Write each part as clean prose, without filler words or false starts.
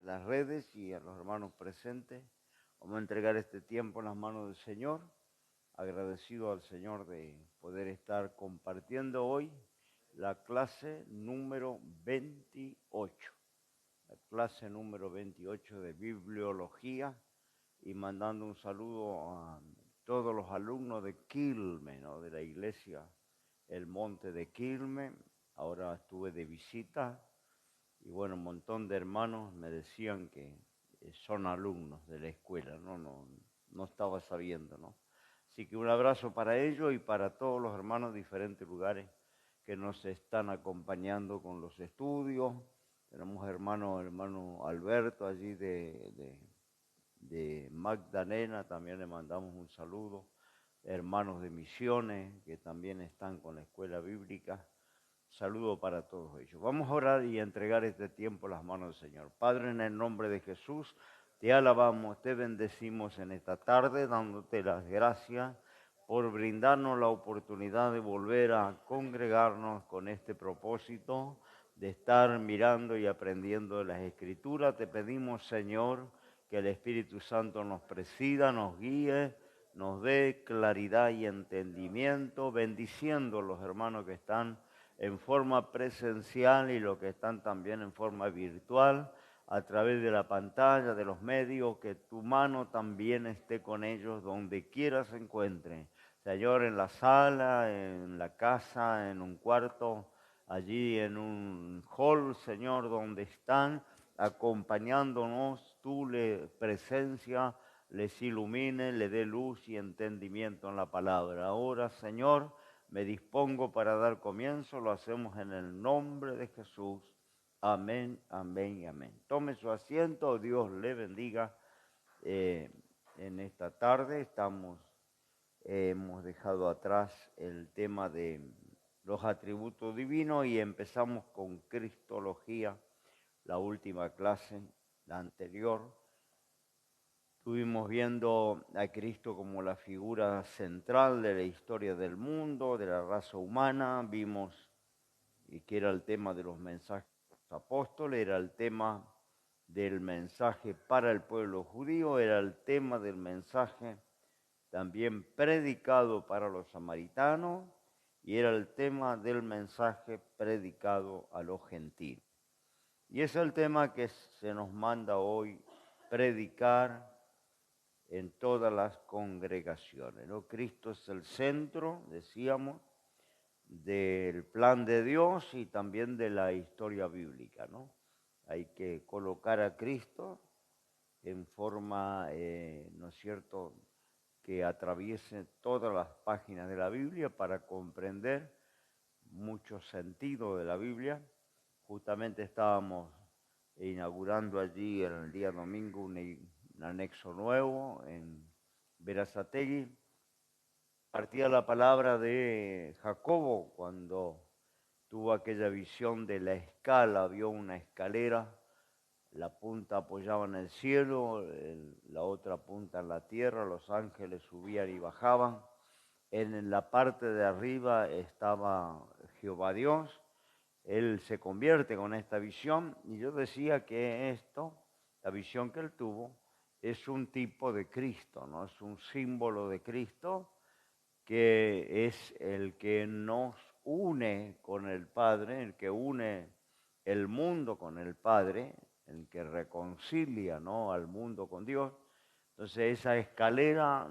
las redes y a los hermanos presentes. Vamos a entregar este tiempo en las manos del Señor, agradecido al Señor de poder estar compartiendo hoy la clase número 28, la clase número 28 de Bibliología, y mandando un saludo a todos los alumnos de Quilmes, ¿no? De la iglesia El Monte de Quilmes. Ahora estuve de visita y bueno, un montón de hermanos me decían que son alumnos de la escuela, no estaba sabiendo, ¿no? Así que un abrazo para ellos y para todos los hermanos de diferentes lugares que nos están acompañando con los estudios. Tenemos hermano Alberto allí de Magdalena, también le mandamos un saludo. Hermanos de Misiones que también están con la escuela bíblica. Saludo para todos ellos. Vamos a orar y a entregar este tiempo a las manos del Señor. Padre, en el nombre de Jesús, te alabamos, te bendecimos en esta tarde, dándote las gracias por brindarnos la oportunidad de volver a congregarnos con este propósito de estar mirando y aprendiendo de las Escrituras. Te pedimos, Señor, que el Espíritu Santo nos presida, nos guíe, nos dé claridad y entendimiento, bendiciendo a los hermanos que están en forma presencial y los que están también en forma virtual, a través de la pantalla, de los medios, que tu mano también esté con ellos donde quiera se encuentren. Señor, en la sala, en la casa, en un cuarto, allí en un hall, Señor, donde están acompañándonos, tu presencia les ilumine, le dé luz y entendimiento en la palabra. Ahora, Señor, me dispongo para dar comienzo, lo hacemos en el nombre de Jesús. Amén, amén y amén. Tome su asiento, Dios le bendiga. En esta tarde hemos dejado atrás el tema de los atributos divinos y empezamos con Cristología, la última clase, la anterior. Estuvimos viendo a Cristo como la figura central de la historia del mundo, de la raza humana. Vimos que era el tema de los mensajes de los apóstoles, era el tema del mensaje para el pueblo judío, era el tema del mensaje también predicado para los samaritanos y era el tema del mensaje predicado a los gentiles. Y es el tema que se nos manda hoy predicar en todas las congregaciones, ¿no? Cristo es el centro, decíamos, del plan de Dios y también de la historia bíblica, ¿no? Hay que colocar a Cristo en forma, ¿no es cierto?, que atraviese todas las páginas de la Biblia para comprender mucho sentido de la Biblia. Justamente estábamos inaugurando allí el día domingo un anexo nuevo en Berazategui. Partía la palabra de Jacobo cuando tuvo aquella visión de la escala, vio una escalera, la punta apoyaba en el cielo, la otra punta en la tierra, los ángeles subían y bajaban. En la parte de arriba estaba Jehová Dios. Él se convierte con esta visión y yo decía que esto, la visión que él tuvo, es un tipo de Cristo, ¿no? Es un símbolo de Cristo que es el que nos une con el Padre, el que une el mundo con el Padre, el que reconcilia, ¿no?, al mundo con Dios. Entonces esa escalera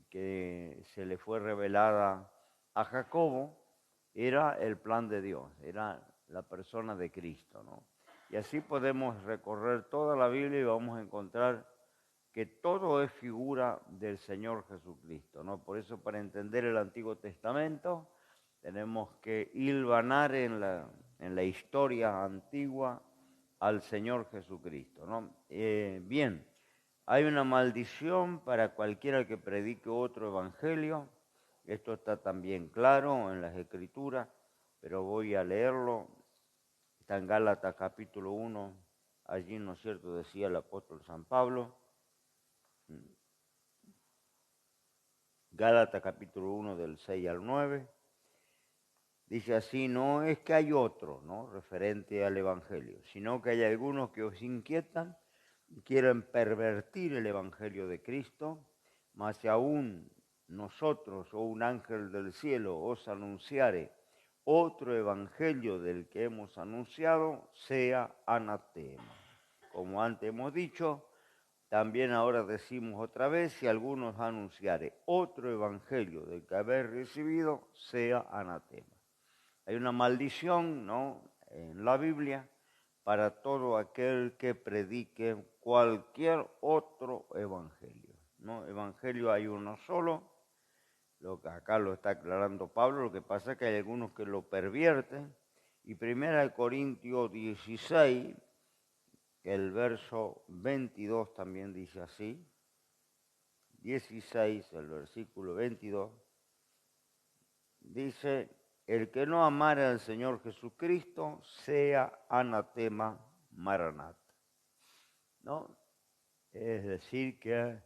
que se le fue revelada a Jacobo era el plan de Dios, era la persona de Cristo, ¿no? Y así podemos recorrer toda la Biblia y vamos a encontrar que todo es figura del Señor Jesucristo, ¿no? Por eso, para entender el Antiguo Testamento, tenemos que hilvanar en la historia antigua al Señor Jesucristo, ¿no? Bien, hay una maldición para cualquiera que predique otro evangelio. Esto está también claro en las Escrituras, pero voy a leerlo. Está en Gálatas capítulo 1, allí, ¿no es cierto?, decía el apóstol San Pablo. Gálatas capítulo 1 del 6 al 9. Dice así: no es que hay otro, ¿no?, referente al Evangelio, sino que hay algunos que os inquietan quieren pervertir el Evangelio de Cristo, mas si aún nosotros o un ángel del cielo os anunciare otro evangelio del que hemos anunciado, sea anatema. Como antes hemos dicho, también ahora decimos otra vez, si alguno os anunciare otro evangelio del que habéis recibido, sea anatema. Hay una maldición, ¿no?, en la Biblia para todo aquel que predique cualquier otro evangelio, ¿no? Evangelio hay uno solo, lo que acá lo está aclarando Pablo, lo que pasa es que hay algunos que lo pervierten, y 1 Corintios 16, que el verso 22 también dice así, 16, el versículo 22, dice: el que no amare al Señor Jesucristo sea anatema maranata, ¿no? Es decir, que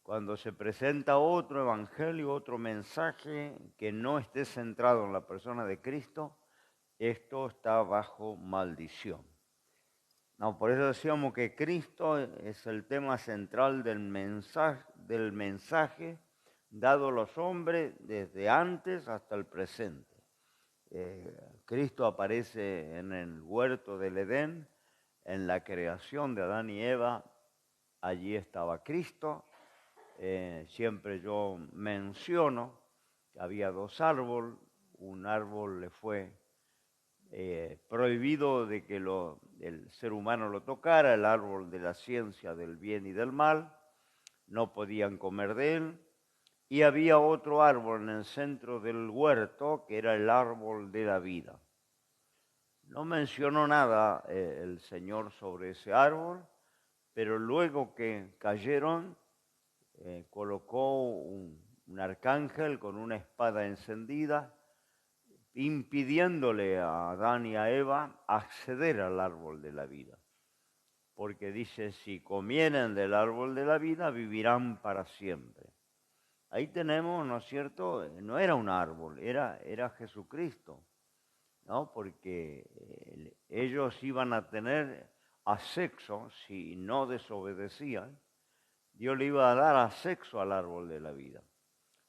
cuando se presenta otro evangelio, otro mensaje que no esté centrado en la persona de Cristo, esto está bajo maldición. No, por eso decíamos que Cristo es el tema central del mensaje dado a los hombres desde antes hasta el presente. Cristo aparece en el huerto del Edén, en la creación de Adán y Eva, allí estaba Cristo. Siempre yo menciono que había dos árboles, un árbol le fue prohibido de que el ser humano lo tocara, el árbol de la ciencia del bien y del mal, no podían comer de él, y había otro árbol en el centro del huerto que era el árbol de la vida. No mencionó nada el Señor sobre ese árbol, pero luego que cayeron, colocó un arcángel con una espada encendida, impidiéndole a Adán y a Eva acceder al árbol de la vida. Porque dice, si comieren del árbol de la vida, vivirán para siempre. Ahí tenemos, ¿no es cierto? No era un árbol, era Jesucristo, ¿no? Porque ellos iban a tener acceso, si no desobedecían, Dios le iba a dar acceso al árbol de la vida.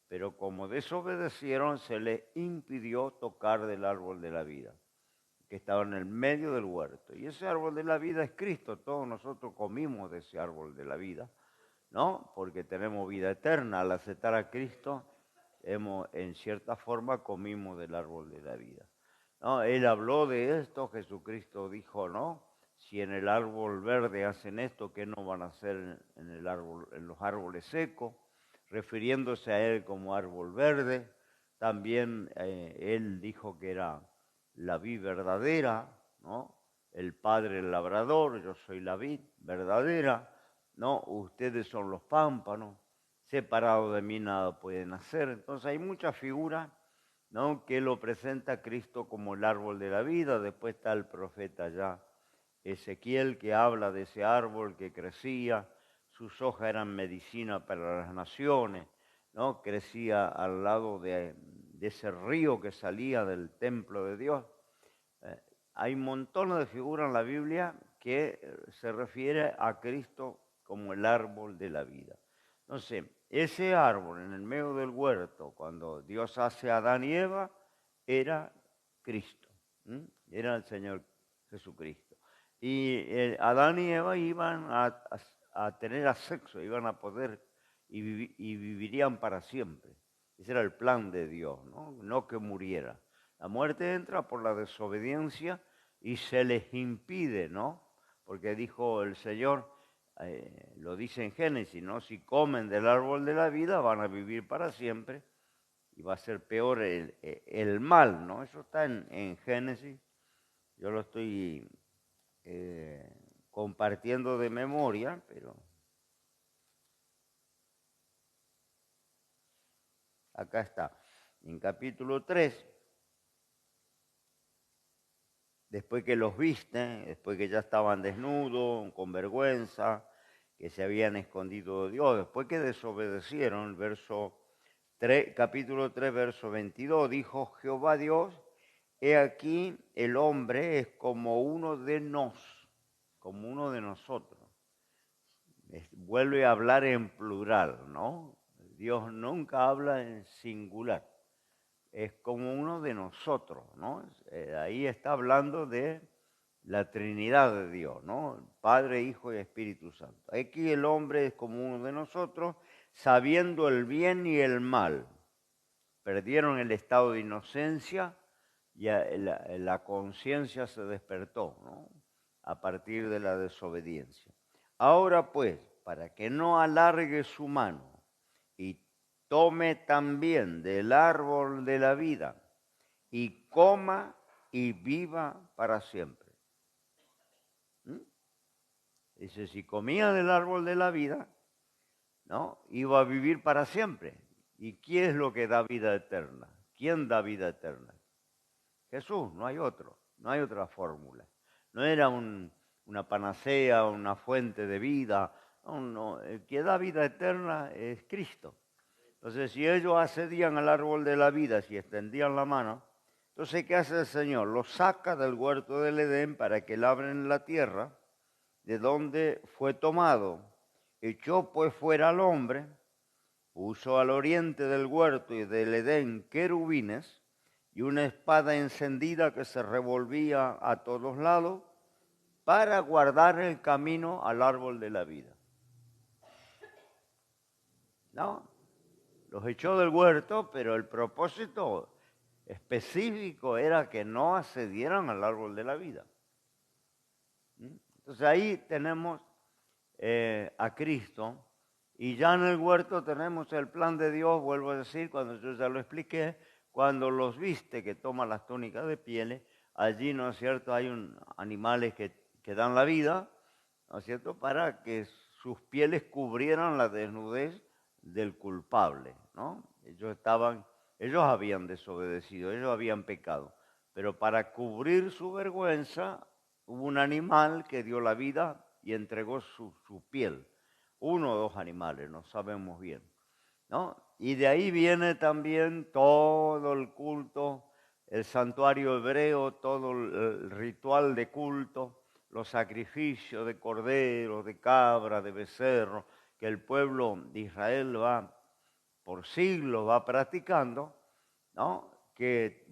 Pero como desobedecieron, se les impidió tocar del árbol de la vida, que estaba en el medio del huerto. Y ese árbol de la vida es Cristo. Todos nosotros comimos de ese árbol de la vida, ¿no? Porque tenemos vida eterna. Al aceptar a Cristo, en cierta forma comimos del árbol de la vida, ¿no? Él habló de esto, Jesucristo dijo, ¿no? Si en el árbol verde hacen esto, ¿qué no van a hacer en los árboles secos? Refiriéndose a él como árbol verde. También él dijo que era la vid verdadera, ¿no? El Padre el labrador, yo soy la vid verdadera, ¿no? Ustedes son los pámpanos, separados de mí nada pueden hacer. Entonces hay muchas figuras, ¿no?, que lo presenta a Cristo como el árbol de la vida. Después está el profeta ya Ezequiel, que habla de ese árbol que crecía, sus hojas eran medicina para las naciones, ¿no? Crecía al lado de ese río que salía del templo de Dios. Hay montones de figuras en la Biblia que se refiere a Cristo como el árbol de la vida. Entonces, ese árbol en el medio del huerto, cuando Dios hace a Adán y Eva, era Cristo, era el Señor Jesucristo. Y Adán y Eva iban a tener acceso, iban a poder y vivirían para siempre. Ese era el plan de Dios, ¿no? No que muriera. La muerte entra por la desobediencia y se les impide, ¿no? Porque dijo el Señor, lo dice en Génesis, ¿no? Si comen del árbol de la vida van a vivir para siempre y va a ser peor el mal, ¿no? Eso está en Génesis. Yo lo estoy compartiendo de memoria, pero acá está. En capítulo 3, después que los viste, después que ya estaban desnudos, con vergüenza, que se habían escondido de Dios, después que desobedecieron, capítulo 3, verso 22, dijo Jehová Dios, he aquí el hombre es como uno de nosotros. vuelve a hablar en plural, ¿no? Dios nunca habla en singular. Es como uno de nosotros, ¿no? Ahí está hablando de la Trinidad de Dios, ¿no? Padre, Hijo y Espíritu Santo. Aquí el hombre es como uno de nosotros, sabiendo el bien y el mal. Perdieron el estado de inocencia y la conciencia se despertó, ¿no? A partir de la desobediencia. Ahora pues, para que no alargue su mano y tome también del árbol de la vida y coma y viva para siempre. Dice, si comía del árbol de la vida, ¿no? Iba a vivir para siempre. ¿Y quién es lo que da vida eterna? ¿Quién da vida eterna? Jesús, no hay otro, no hay otra fórmula. No era una panacea, una fuente de vida. No, el que da vida eterna es Cristo. Entonces, si ellos accedían al árbol de la vida, si extendían la mano, entonces, ¿qué hace el Señor? Los saca del huerto del Edén para que labren la tierra de donde fue tomado. Echó pues fuera al hombre, puso al oriente del huerto y del Edén querubines y una espada encendida que se revolvía a todos lados para guardar el camino al árbol de la vida. ¿No? Los echó del huerto, pero el propósito específico era que no accedieran al árbol de la vida. Entonces ahí tenemos a Cristo y ya en el huerto tenemos el plan de Dios, vuelvo a decir, cuando yo ya lo expliqué, cuando los viste que toman las túnicas de pieles, allí, ¿no es cierto?, hay animales que dan la vida, ¿no es cierto?, para que sus pieles cubrieran la desnudez del culpable, ¿no? Ellos habían desobedecido, ellos habían pecado, pero para cubrir su vergüenza hubo un animal que dio la vida y entregó su piel. Uno o dos animales, no sabemos bien, ¿no? Y de ahí viene también todo el culto, el santuario hebreo, todo el ritual de culto, los sacrificios de cordero, de cabra, de becerro, que el pueblo de Israel por siglos va practicando, ¿no? Que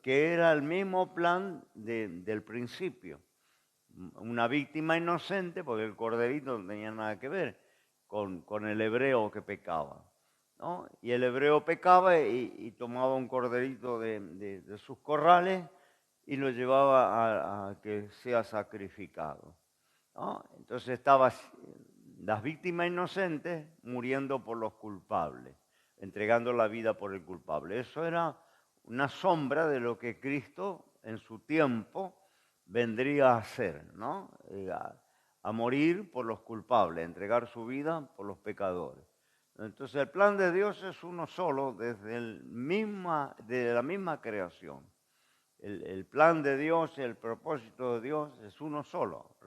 era el mismo plan del principio. Una víctima inocente, porque el corderito no tenía nada que ver con el hebreo que pecaba, ¿no? Y el hebreo pecaba y tomaba un corderito de sus corrales y lo llevaba a que sea sacrificado, ¿no? Entonces estaban las víctimas inocentes muriendo por los culpables, entregando la vida por el culpable. Eso era una sombra de lo que Cristo en su tiempo vendría a hacer, ¿no? A morir por los culpables, a entregar su vida por los pecadores. Entonces el plan de Dios es uno solo desde la misma creación. El plan de Dios, el propósito de Dios es uno solo.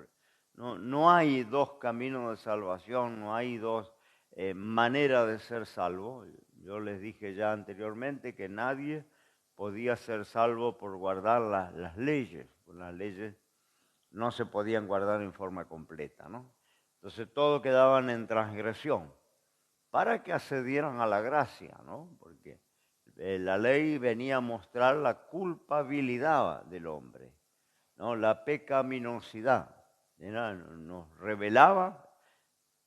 No hay dos caminos de salvación, no hay dos maneras de ser salvo. Yo les dije ya anteriormente que nadie podía ser salvo por guardar las leyes. Las leyes no se podían guardar en forma completa, ¿no? Entonces todos quedaban en transgresión para que accedieran a la gracia, ¿no? Porque la ley venía a mostrar la culpabilidad del hombre, ¿no? La pecaminosidad. Nos revelaba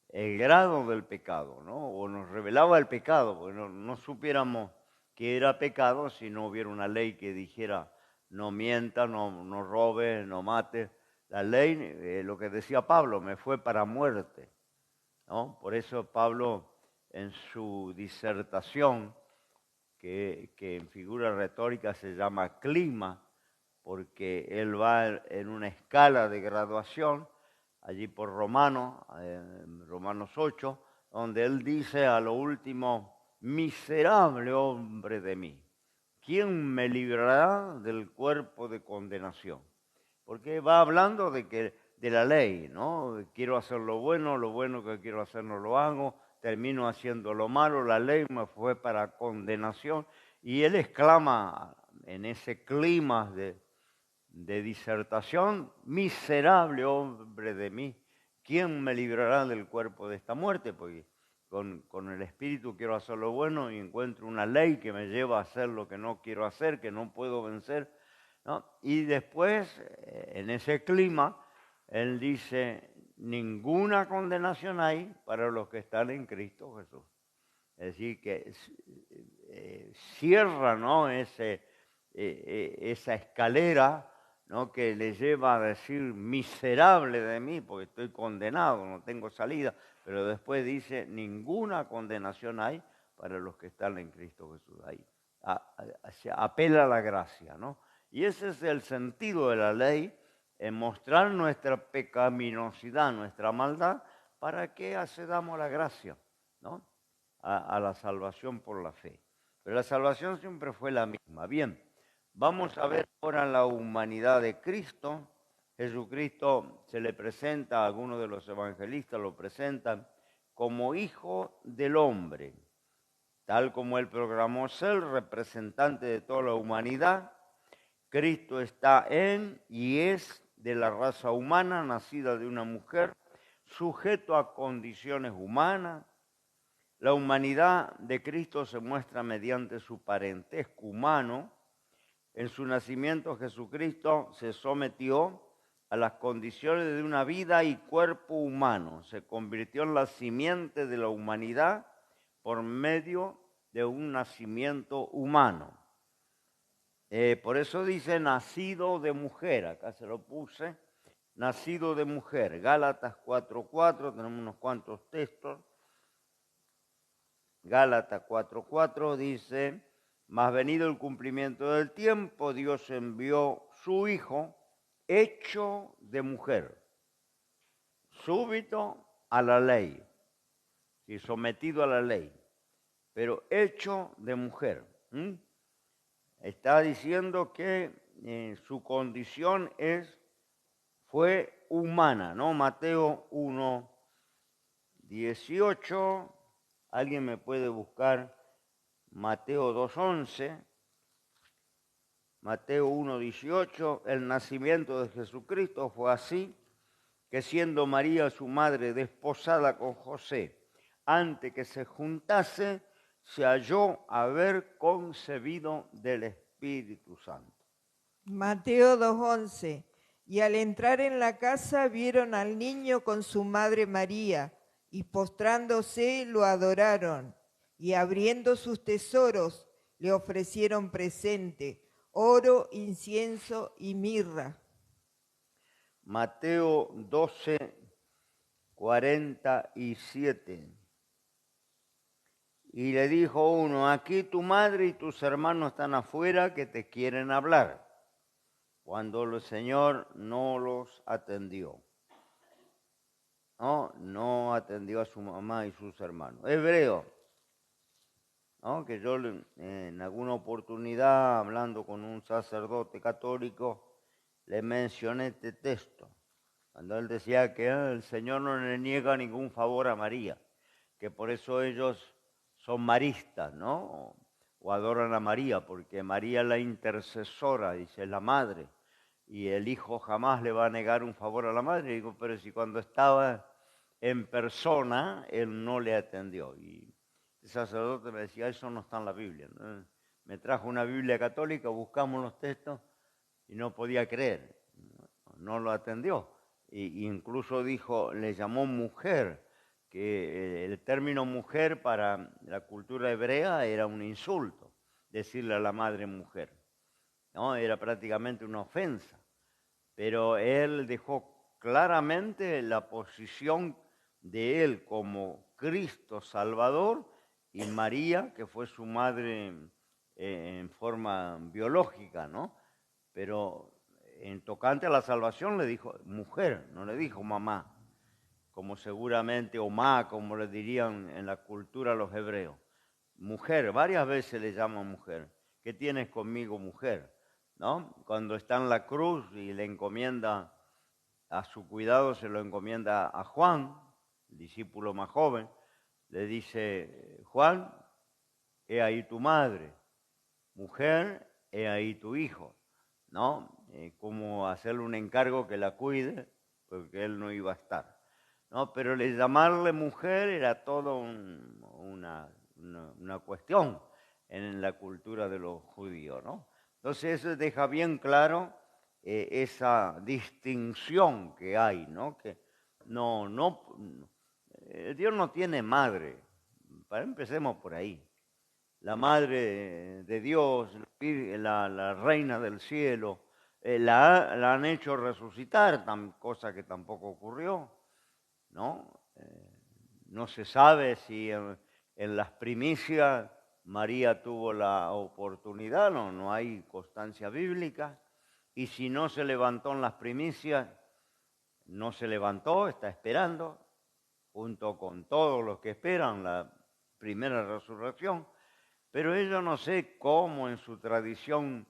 el grado del pecado, ¿no? O nos revelaba el pecado, porque no supiéramos que era pecado si no hubiera una ley que dijera no mienta, no robe, no mate. La ley, lo que decía Pablo, me fue para muerte, ¿no? Por eso Pablo en su disertación, que en figura retórica se llama clima, porque él va en una escala de graduación, allí por Romanos 8, donde él dice a lo último, miserable hombre de mí, ¿quién me librará del cuerpo de condenación? Porque va hablando de la ley, ¿no? Quiero hacer lo bueno que quiero hacer no lo hago, termino haciendo lo malo, la ley me fue para condenación. Y él exclama en ese clima de disertación, miserable hombre de mí, ¿quién me librará del cuerpo de esta muerte? Porque con el espíritu quiero hacer lo bueno y encuentro una ley que me lleva a hacer lo que no quiero hacer, que no puedo vencer, ¿no? Y después, en ese clima, él dice, ninguna condenación hay para los que están en Cristo Jesús. Es decir, que cierra, ¿no? Esa escalera, ¿no? Que le lleva a decir miserable de mí porque estoy condenado, no tengo salida, pero después dice ninguna condenación hay para los que están en Cristo Jesús. Ahí se apela a la gracia, ¿no? Y ese es el sentido de la ley, en mostrar nuestra pecaminosidad, nuestra maldad, para que accedamos a la gracia, ¿no? A la salvación por la fe. Pero la salvación siempre fue la misma. Bien, vamos a ver ahora la humanidad de Cristo. Jesucristo se le presenta, a algunos de los evangelistas lo presentan como hijo del hombre, tal como él proclamó ser representante de toda la humanidad. Cristo está en y es de la raza humana, nacida de una mujer, sujeto a condiciones humanas. La humanidad de Cristo se muestra mediante su parentesco humano. En su nacimiento Jesucristo se sometió a las condiciones de una vida y cuerpo humano. Se convirtió en la simiente de la humanidad por medio de un nacimiento humano. Por eso dice nacido de mujer, acá se lo puse, nacido de mujer. Gálatas 4:4, tenemos unos cuantos textos. Gálatas 4:4 dice, mas venido el cumplimiento del tiempo, Dios envió su Hijo hecho de mujer, súbito a la ley y sometido a la ley, pero hecho de mujer. Está diciendo que su condición fue humana, ¿no? Mateo 1:18, alguien me puede buscar Mateo 2:11, Mateo 1:18, el nacimiento de Jesucristo fue así, que siendo María su madre desposada con José, antes que se juntase, se halló haber concebido del Espíritu Santo. Mateo 2:11. Y al entrar en la casa vieron al niño con su madre María, y postrándose lo adoraron, y abriendo sus tesoros le ofrecieron presente, oro, incienso y mirra. Mateo 12:47. Y le dijo uno, aquí tu madre y tus hermanos están afuera que te quieren hablar. Cuando el Señor no los atendió. No atendió a su mamá y sus hermanos. Hebreo, ¿no? Que yo en alguna oportunidad, hablando con un sacerdote católico, le mencioné este texto. Cuando él decía que el Señor no le niega ningún favor a María, que por eso ellos son maristas, ¿no? O adoran a María, porque María es la intercesora, dice la madre, y el hijo jamás le va a negar un favor a la madre. Y digo, pero si cuando estaba en persona, él no le atendió. Y el sacerdote me decía, eso no está en la Biblia, ¿no? Me trajo una Biblia católica, buscamos los textos y no podía creer, no lo atendió. Y incluso dijo, le llamó mujer, que el término mujer para la cultura hebrea era un insulto, decirle a la madre mujer, ¿no? Era prácticamente una ofensa. Pero él dejó claramente la posición de él como Cristo Salvador y María, que fue su madre en forma biológica, ¿no? Pero en tocante a la salvación le dijo mujer, no le dijo mamá, como seguramente o ma, como le dirían en la cultura los hebreos. Mujer, varias veces le llaman mujer. ¿Qué tienes conmigo, mujer? ¿No? Cuando está en la cruz y le encomienda a su cuidado, se lo encomienda a Juan, el discípulo más joven, le dice, Juan, he ahí tu madre, mujer, he ahí tu hijo, ¿no? Como hacerle un encargo que la cuide, porque él no iba a estar. ¿no? Pero llamarle mujer era todo una cuestión en la cultura de los judíos, ¿no? Entonces eso deja bien claro esa distinción que hay, ¿no? Que Dios no tiene madre. Empecemos por ahí. La madre de Dios, la reina del cielo, la han hecho resucitar, cosa que tampoco ocurrió, ¿no? No se sabe si en las primicias María tuvo la oportunidad, no hay constancia bíblica, y si no se levantó en las primicias, no se levantó, está esperando, junto con todos los que esperan la primera resurrección, pero ellos no sé cómo en su tradición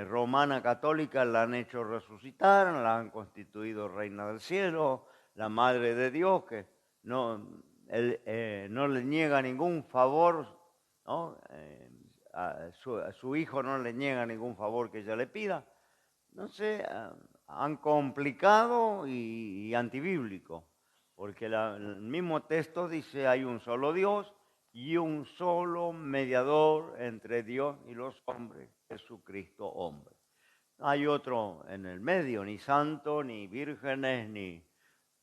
romana católica la han hecho resucitar, la han constituido reina del cielo, la madre de Dios, que no le niega ningún favor, ¿no? A su hijo no le niega ningún favor que ella le pida. No sé, han complicado y antibíblico, porque el mismo texto dice hay un solo Dios y un solo mediador entre Dios y los hombres, Jesucristo hombre. No hay otro en el medio, ni santo, ni vírgenes,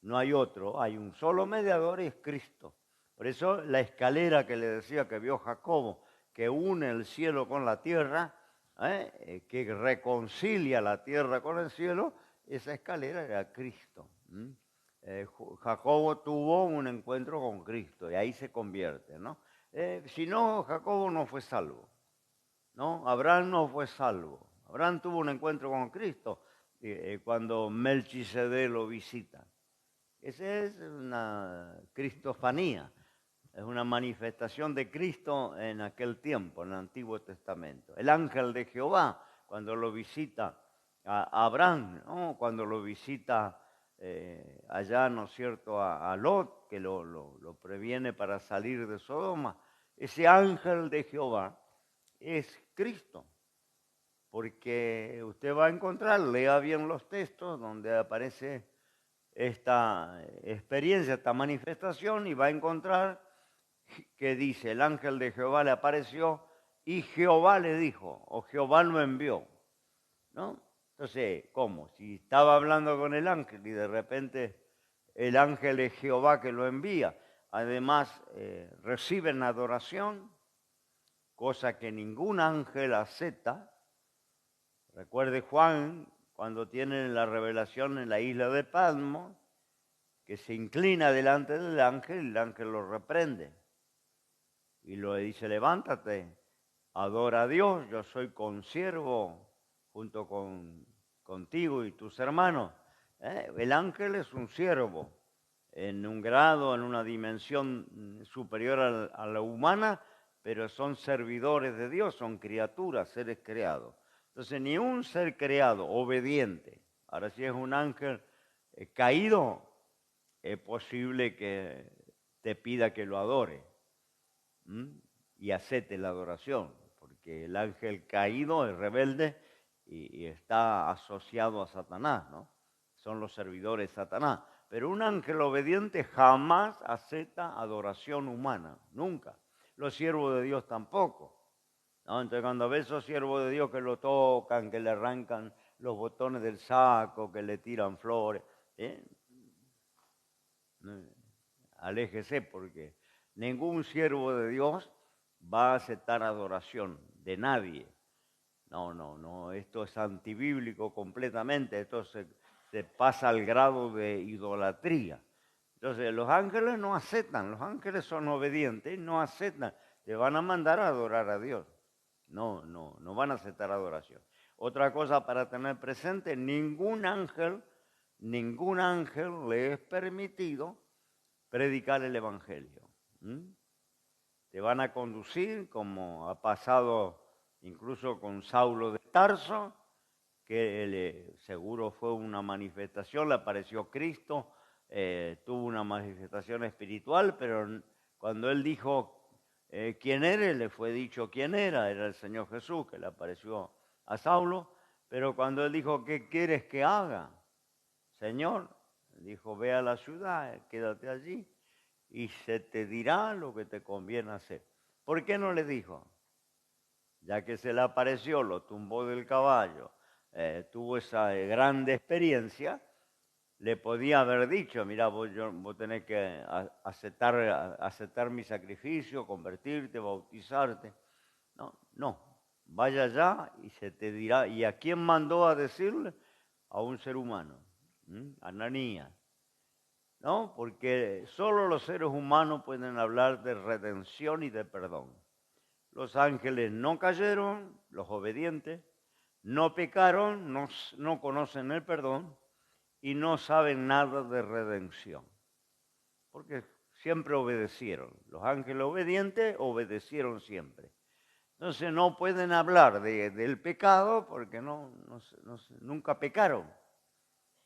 no hay otro. Hay un solo mediador y es Cristo. Por eso la escalera que le decía que vio Jacobo, que une el cielo con la tierra, que reconcilia la tierra con el cielo, esa escalera era Cristo. Jacobo tuvo un encuentro con Cristo y ahí se convierte, ¿no? Si no, Jacobo no fue salvo, ¿no? Abraham no fue salvo. Abraham tuvo un encuentro con Cristo cuando Melquisedec lo visita. Esa es una cristofanía, es una manifestación de Cristo en aquel tiempo, en el Antiguo Testamento. El ángel de Jehová, cuando lo visita a Abraham, ¿no? Cuando lo visita allá, ¿no es cierto?, a Lot, que lo previene para salir de Sodoma. Ese ángel de Jehová es Cristo, porque usted va a encontrar, lea bien los textos donde aparece esta experiencia, esta manifestación, y va a encontrar que dice, el ángel de Jehová le apareció y Jehová le dijo, o Jehová lo envió, ¿no? Entonces, ¿cómo? Si estaba hablando con el ángel y de repente el ángel es Jehová que lo envía, además reciben adoración, cosa que ningún ángel acepta. Recuerde Juan, cuando tiene la revelación en la isla de Patmos, que se inclina delante del ángel y el ángel lo reprende. Y lo dice, levántate, adora a Dios, yo soy consiervo junto contigo y tus hermanos. El ángel es un siervo en un grado, en una dimensión superior a la humana, pero son servidores de Dios, son criaturas, seres creados. Entonces, ni un ser creado obediente, ahora si es un ángel caído, es posible que te pida que lo adore y acepte la adoración, porque el ángel caído es rebelde y está asociado a Satanás, ¿no? Son los servidores de Satanás. Pero un ángel obediente jamás acepta adoración humana, nunca. Los siervos de Dios tampoco, ¿no? Entonces cuando ves a esos siervos de Dios que lo tocan, que le arrancan los botones del saco, que le tiran flores, aléjese, porque ningún siervo de Dios va a aceptar adoración de nadie. No, esto es antibíblico completamente, esto se pasa al grado de idolatría. Entonces los ángeles no aceptan, los ángeles son obedientes, no aceptan, te van a mandar a adorar a Dios. No van a aceptar adoración. Otra cosa para tener presente, ningún ángel le es permitido predicar el evangelio. Te van a conducir, como ha pasado incluso con Saulo de Tarso, que seguro fue una manifestación, le apareció Cristo, tuvo una manifestación espiritual, pero cuando él dijo quién eres, le fue dicho quién era el Señor Jesús, que le apareció a Saulo, pero cuando él dijo, ¿qué quieres que haga, Señor? dijo, ve a la ciudad, quédate allí y se te dirá lo que te conviene hacer. ¿Por qué no le dijo? Ya que se le apareció, lo tumbó del caballo, tuvo esa grande experiencia, le podía haber dicho, mira, vos tenés que aceptar mi sacrificio, convertirte, bautizarte. No, no, vaya allá y se te dirá. ¿Y a quién mandó a decirle? A un ser humano, Ananías. ¿No? Porque solo los seres humanos pueden hablar de redención y de perdón. Los ángeles no cayeron, los obedientes, no pecaron, no conocen el perdón y no saben nada de redención. Porque siempre obedecieron. Los ángeles obedientes obedecieron siempre. Entonces no pueden hablar del pecado porque nunca pecaron.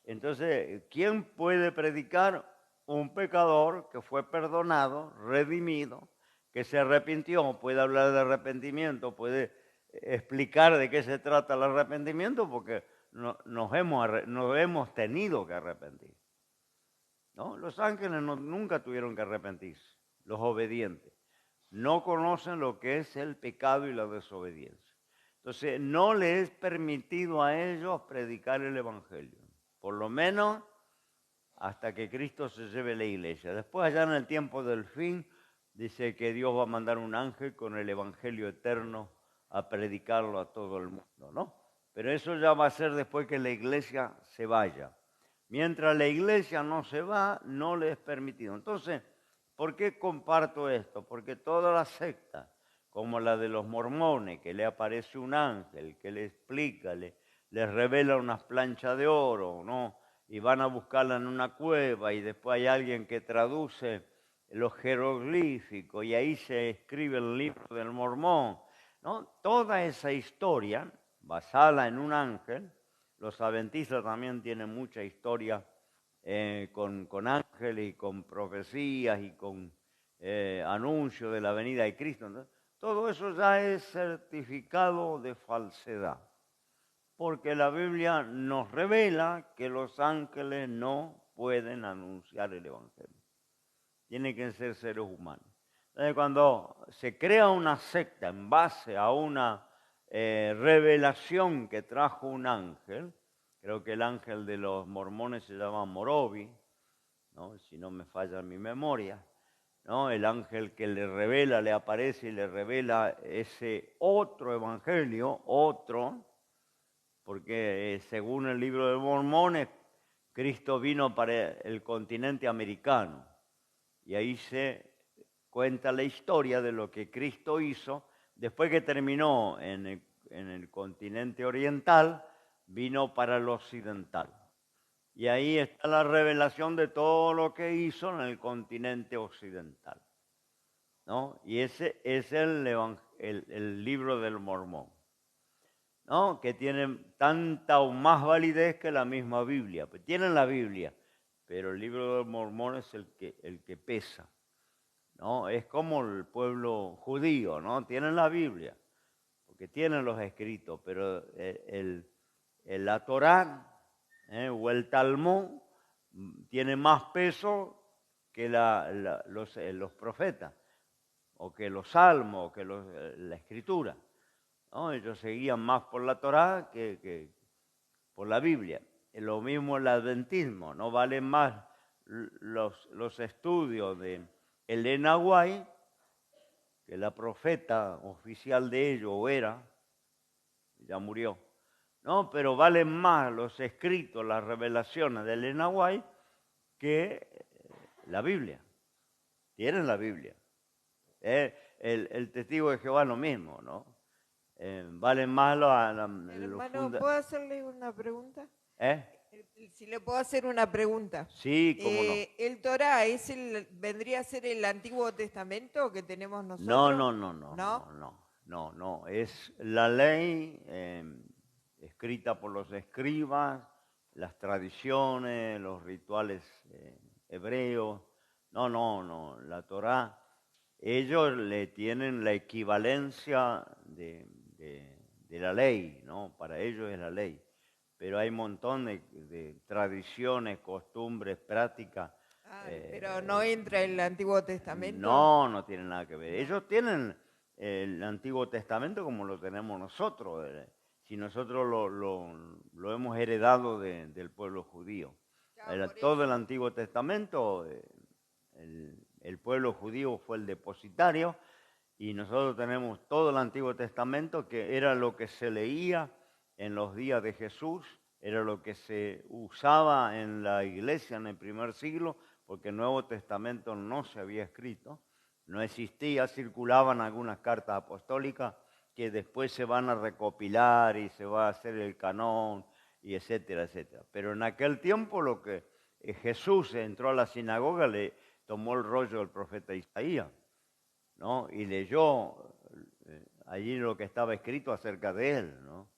Entonces, ¿quién puede predicar? Un pecador que fue perdonado, redimido, que se arrepintió, puede hablar de arrepentimiento, puede explicar de qué se trata el arrepentimiento, porque nos hemos tenido que arrepentir. ¿No? Los ángeles nunca tuvieron que arrepentirse, los obedientes. No conocen lo que es el pecado y la desobediencia. Entonces, no les es permitido a ellos predicar el evangelio. Por lo menos hasta que Cristo se lleve la iglesia. Después, allá en el tiempo del fin, dice que Dios va a mandar un ángel con el evangelio eterno a predicarlo a todo el mundo, ¿no? Pero eso ya va a ser después que la iglesia se vaya. Mientras la iglesia no se va, no le es permitido. Entonces, ¿por qué comparto esto? Porque todas las sectas, como la de los mormones, que le aparece un ángel, que le explica, les revela unas planchas de oro, ¿no? Y van a buscarla en una cueva y después hay alguien que traduce los jeroglíficos y ahí se escribe el libro del Mormón, ¿no? Toda esa historia, basada en un ángel, los adventistas también tienen mucha historia con ángeles y con profecías y con anuncios de la venida de Cristo. ¿No? Todo eso ya es certificado de falsedad, porque la Biblia nos revela que los ángeles no pueden anunciar el Evangelio. Tienen que ser seres humanos. Entonces, cuando se crea una secta en base a una revelación que trajo un ángel, creo que el ángel de los mormones se llama Morovi, ¿no? Si no me falla mi memoria, ¿no? El ángel que le revela, le aparece y le revela ese otro evangelio, porque según el libro de Mormones, Cristo vino para el continente americano y ahí se cuenta la historia de lo que Cristo hizo después que terminó en el continente oriental, vino para el occidental. Y ahí está la revelación de todo lo que hizo en el continente occidental, ¿no? Y ese es el libro del Mormón, ¿no? Que tiene tanta o más validez que la misma Biblia. Pues tienen la Biblia, pero el libro del Mormón es el que pesa, ¿no? Es como el pueblo judío, ¿no? Tienen la Biblia, porque tienen los escritos, pero la Torá o el Talmud tiene más peso que los profetas, o que los salmos, o que la escritura, ¿no? Ellos seguían más por la Torá que por la Biblia. Es lo mismo el adventismo, no valen más los estudios de Elena White, que la profeta oficial de ellos, o era, ya murió, ¿no? Pero valen más los escritos, las revelaciones de Elena White que la Biblia. Tienen la Biblia. El testigo de Jehová lo mismo, ¿no? Valen más Hermano, ¿puedo hacerle una pregunta? ¿Eh? Si le puedo hacer una pregunta. Sí, cómo no. ¿El Torá vendría a ser el Antiguo Testamento que tenemos nosotros? No. Es la ley escrita por los escribas, las tradiciones, los rituales hebreos. No. La Torá, ellos le tienen la equivalencia de la ley, ¿no? Para ellos es la ley. pero hay un montón de tradiciones, costumbres, prácticas. Pero no entra en el Antiguo Testamento. No tiene nada que ver. Ellos tienen el Antiguo Testamento como lo tenemos nosotros, si nosotros lo hemos heredado del pueblo judío. Todo el Antiguo Testamento, el pueblo judío fue el depositario, y nosotros tenemos todo el Antiguo Testamento, que era lo que se leía en los días de Jesús, era lo que se usaba en la iglesia en el primer siglo, porque el Nuevo Testamento no se había escrito, no existía, circulaban algunas cartas apostólicas que después se van a recopilar y se va a hacer el canón, y etcétera, etcétera. Pero en aquel tiempo lo que Jesús entró a la sinagoga, le tomó el rollo del profeta Isaías, ¿no? Y leyó allí lo que estaba escrito acerca de él, ¿no?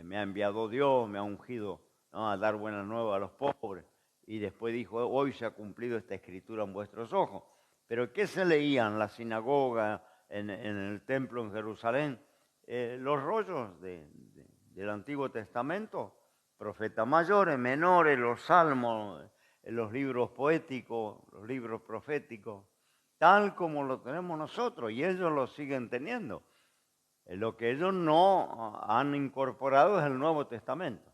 Me ha enviado Dios, me ha ungido, ¿no?, a dar buena nueva a los pobres. Y después dijo, hoy se ha cumplido esta escritura en vuestros ojos. Pero ¿qué se leía en la sinagoga, en el templo en Jerusalén? Los rollos del Antiguo Testamento, profetas mayores, menores, los salmos, los libros poéticos, los libros proféticos, tal como lo tenemos nosotros, y ellos lo siguen teniendo. Lo que ellos no han incorporado es el Nuevo Testamento,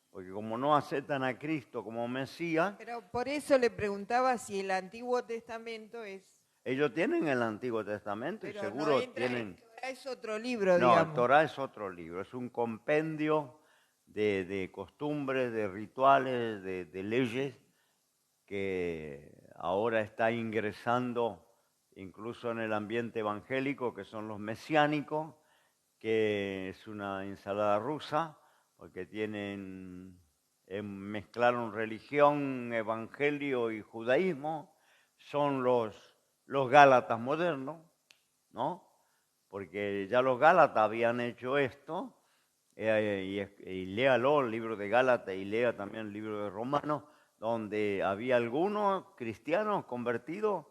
porque como no aceptan a Cristo como Mesías. Pero por eso le preguntaba si el Antiguo Testamento es... Ellos tienen el Antiguo Testamento, pero y seguro no tienen... Torah es otro libro, no, digamos. No, Torah es otro libro, es un compendio de costumbres, de rituales, de leyes, que ahora está ingresando incluso en el ambiente evangélico, que son los mesiánicos, que es una ensalada rusa, porque mezclaron religión, evangelio y judaísmo. Son los gálatas modernos, ¿no? Porque ya los gálatas habían hecho esto, y léalo el libro de Gálatas y lea también el libro de Romanos, donde había algunos cristianos convertidos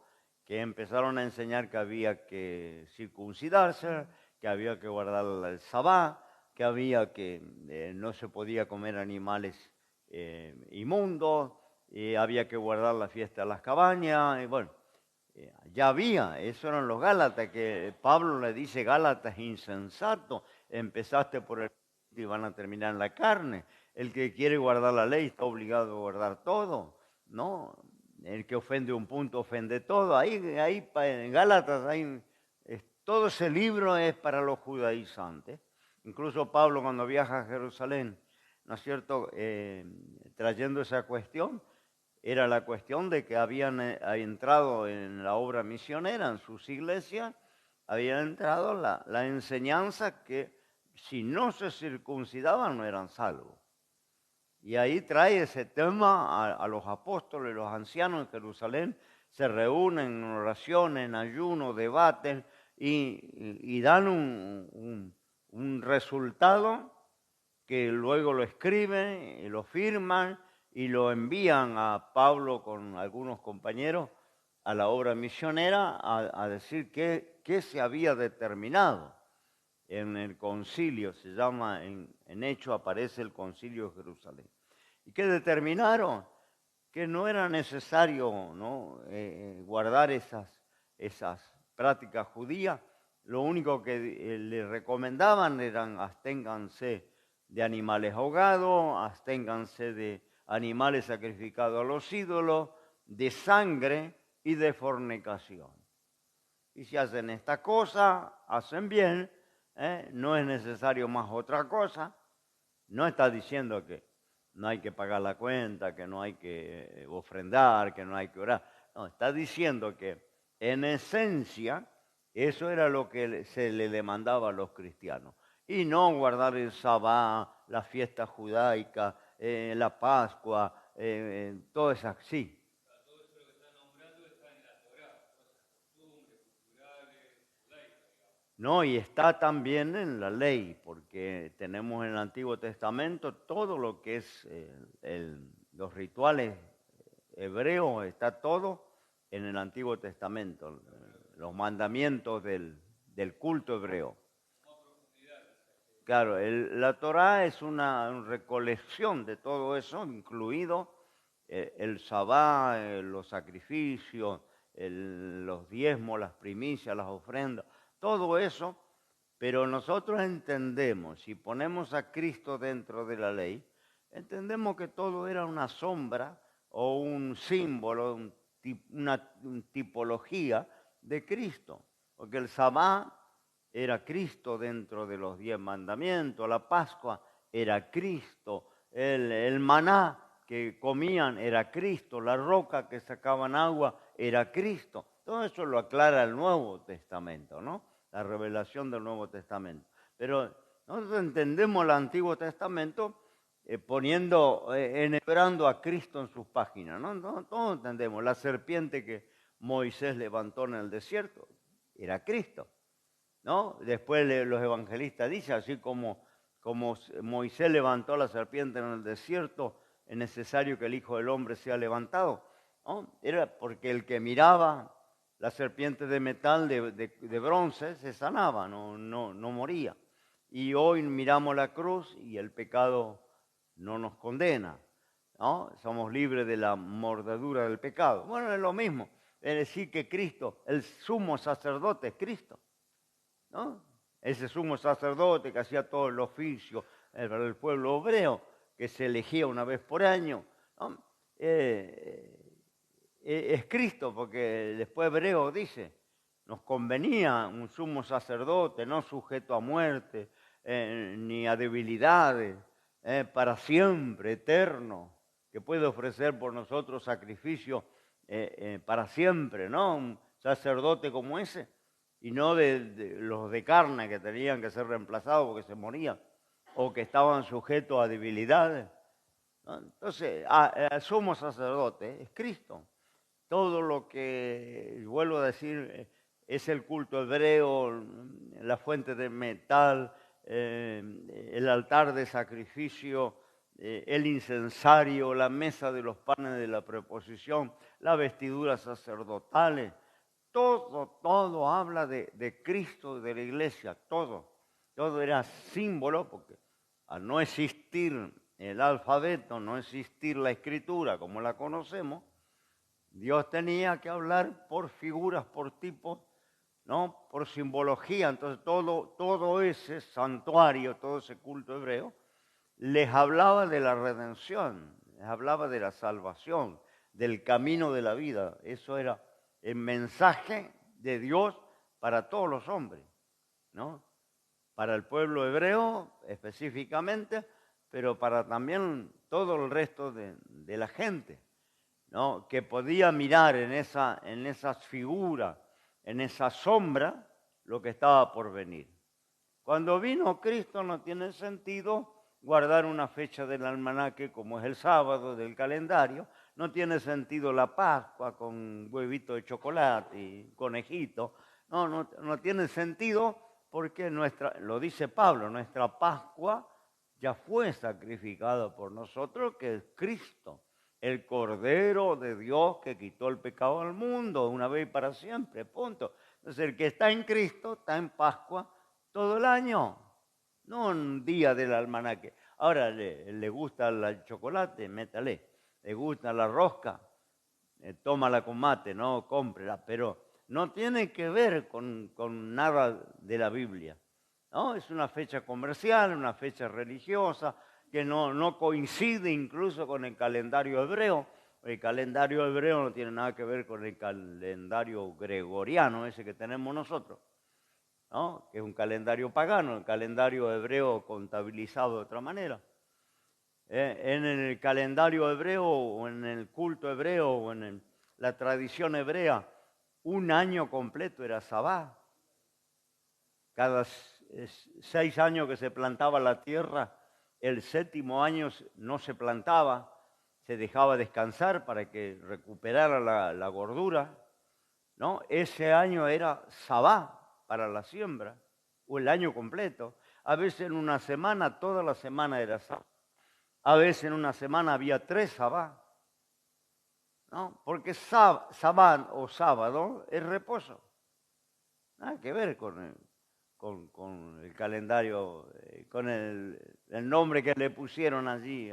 que empezaron a enseñar que había que circuncidarse, que había que guardar el sabá, que había que no se podía comer animales inmundos, había que guardar la fiesta de las cabañas, y bueno, ya había, eso eran los Gálatas, que Pablo le dice, Gálatas insensato, empezaste por el y van a terminar en la carne. El que quiere guardar la ley está obligado a guardar todo, ¿no? El que ofende un punto ofende todo. Ahí en Gálatas todo ese libro es para los judaizantes. Incluso Pablo, cuando viaja a Jerusalén, ¿no es cierto?, trayendo esa cuestión, era la cuestión de que habían entrado en la obra misionera, en sus iglesias, había entrado la enseñanza que si no se circuncidaban no eran salvos. Y ahí trae ese tema a los apóstoles, los ancianos en Jerusalén, se reúnen en oración, en ayuno, debaten y dan un resultado que luego lo escriben y lo firman y lo envían a Pablo con algunos compañeros a la obra misionera a decir qué se había determinado. En el concilio, se llama, en Hecho aparece el concilio de Jerusalén. ¿Y qué determinaron? Que no era necesario, ¿no?, guardar esas prácticas judías. Lo único que le recomendaban eran absténganse de animales ahogados, absténganse de animales sacrificados a los ídolos, de sangre y de fornicación. Y si hacen esta cosa, hacen bien, no es necesario más otra cosa. No está diciendo que no hay que pagar la cuenta, que no hay que ofrendar, que no hay que orar. No, está diciendo que en esencia eso era lo que se le demandaba a los cristianos. Y no guardar el sabá, la fiesta judaica, la Pascua, todas esas, sí. No, y está también en la ley, porque tenemos en el Antiguo Testamento todo lo que es los rituales hebreos, está todo en el Antiguo Testamento, los mandamientos del culto hebreo. Claro, la Torá es una recolección de todo eso, incluido el sabá, los sacrificios, los diezmos, las primicias, las ofrendas, todo eso, pero nosotros entendemos, si ponemos a Cristo dentro de la ley, entendemos que todo era una sombra o un símbolo, una tipología de Cristo, porque el sabá era Cristo dentro de los 10 mandamientos, la Pascua era Cristo, el maná que comían era Cristo, la roca que sacaban agua era Cristo. Todo eso lo aclara el Nuevo Testamento, ¿no? La revelación del Nuevo Testamento. Pero nosotros entendemos el Antiguo Testamento enhebrando a Cristo en sus páginas, ¿no? Todos entendemos. La serpiente que Moisés levantó en el desierto era Cristo, ¿no? Después los evangelistas dicen, así como Moisés levantó a la serpiente en el desierto, es necesario que el Hijo del Hombre sea levantado, ¿no? Era porque el que miraba la serpiente de metal, de bronce, se sanaba, no moría. Y hoy miramos la cruz y el pecado no nos condena, ¿no? Somos libres de la mordedura del pecado. Bueno, es lo mismo, es decir que Cristo, el sumo sacerdote es Cristo, ¿no? Ese sumo sacerdote que hacía todo el oficio para el pueblo hebreo, que se elegía una vez por año, ¿no? Es Cristo, porque después Hebreo dice, nos convenía un sumo sacerdote no sujeto a muerte, ni a debilidades, para siempre, eterno, que puede ofrecer por nosotros sacrificio para siempre, ¿no? Un sacerdote como ese, y no de los de carne que tenían que ser reemplazados porque se morían, o que estaban sujetos a debilidades, ¿no? Entonces, el sumo sacerdote es Cristo. Todo lo que, vuelvo a decir, es el culto hebreo, la fuente de metal, el altar de sacrificio, el incensario, la mesa de los panes de la preposición, las vestiduras sacerdotales, todo habla de Cristo, de la iglesia, todo era símbolo, porque al no existir el alfabeto, no existir la escritura como la conocemos, Dios tenía que hablar por figuras, por tipos, ¿no? Por simbología. Entonces todo ese santuario, todo ese culto hebreo, les hablaba de la redención, les hablaba de la salvación, del camino de la vida. Eso era el mensaje de Dios para todos los hombres, ¿no? Para el pueblo hebreo específicamente, pero para también todo el resto de la gente, ¿no? Que podía mirar en esas figuras, en esa sombra, lo que estaba por venir. Cuando vino Cristo no tiene sentido guardar una fecha del almanaque como es el sábado del calendario, no tiene sentido la Pascua con huevito de chocolate y conejito, no tiene sentido porque lo dice Pablo, nuestra Pascua ya fue sacrificada por nosotros, que es Cristo, el Cordero de Dios que quitó el pecado del mundo una vez y para siempre, punto. Entonces el que está en Cristo está en Pascua todo el año, no un día del almanaque. Ahora le gusta el chocolate, métale. Le gusta la rosca, tómala con mate, no cómprela, pero no tiene que ver con nada de la Biblia, ¿no? Es una fecha comercial, una fecha religiosa, que no coincide incluso con el calendario hebreo. El calendario hebreo no tiene nada que ver con el calendario gregoriano, ese que tenemos nosotros, ¿no? Que es un calendario pagano, el calendario hebreo contabilizado de otra manera. En el calendario hebreo o en el culto hebreo o en la tradición hebrea, un año completo era sabá. Cada 6 años que se plantaba la tierra, el 7º año no se plantaba, se dejaba descansar para que recuperara la gordura, ¿no? Ese año era sabá para la siembra, o el año completo. A veces en una semana, toda la semana era sabá. A veces en una semana había 3 sabá, ¿no? Porque sabá o sábado es reposo. Nada que ver con con el calendario, con el nombre que le pusieron allí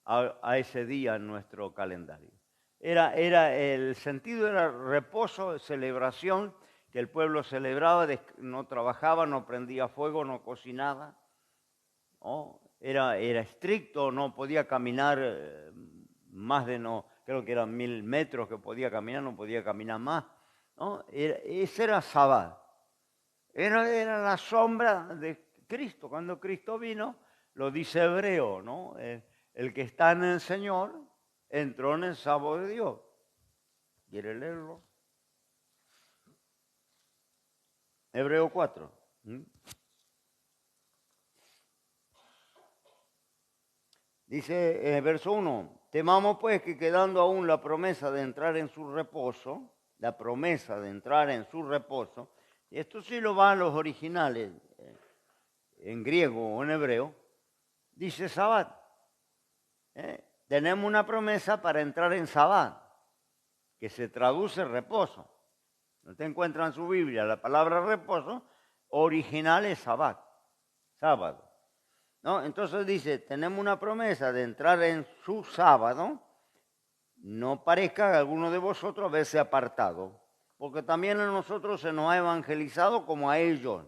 a ese día en nuestro calendario. El sentido era reposo, celebración, que el pueblo celebraba, no trabajaba, no prendía fuego, no cocinaba, ¿no? Era estricto, no podía caminar más de, creo que eran 1000 metros que podía caminar, no podía caminar más, ¿no? Ese era Sabbat. Era la sombra de Cristo. Cuando Cristo vino, lo dice Hebreo, ¿no? El que está en el Señor entró en el sábado de Dios. ¿Quiere leerlo? Hebreo 4. Dice, verso 1, temamos pues que quedando aún la promesa de entrar en su reposo, la promesa de entrar en su reposo, y esto sí lo van los originales, en griego o en hebreo, dice Sabbat. Tenemos una promesa para entrar en Sabbat, que se traduce reposo. Usted encuentra en su Biblia la palabra reposo, original es Sabbat, sábado. ¿No? Entonces dice, tenemos una promesa de entrar en su sábado, no parezca que alguno de vosotros haberse apartado, porque también a nosotros se nos ha evangelizado como a ellos,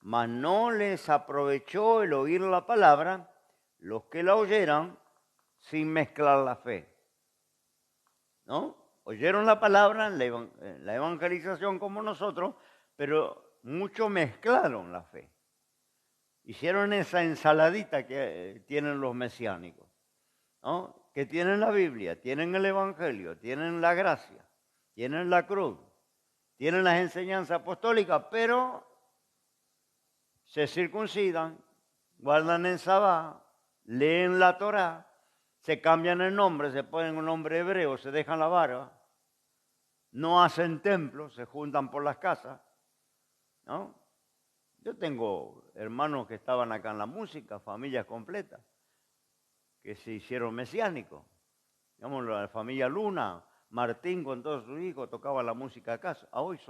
mas no les aprovechó el oír la palabra los que la oyeran sin mezclar la fe. ¿No? Oyeron la palabra, la evangelización como nosotros, pero muchos mezclaron la fe. Hicieron esa ensaladita que tienen los mesiánicos, ¿no? Que tienen la Biblia, tienen el Evangelio, tienen la gracia, tienen la cruz, tienen las enseñanzas apostólicas, pero se circuncidan, guardan el Sabbat, leen la Torá, se cambian el nombre, se ponen un nombre hebreo, se dejan la barba, no hacen templos, se juntan por las casas, ¿no? Yo tengo hermanos que estaban acá en la música, familias completas, que se hicieron mesiánicos. Digamos, la familia Luna, Martín con todos sus hijos tocaba la música acá. Hoy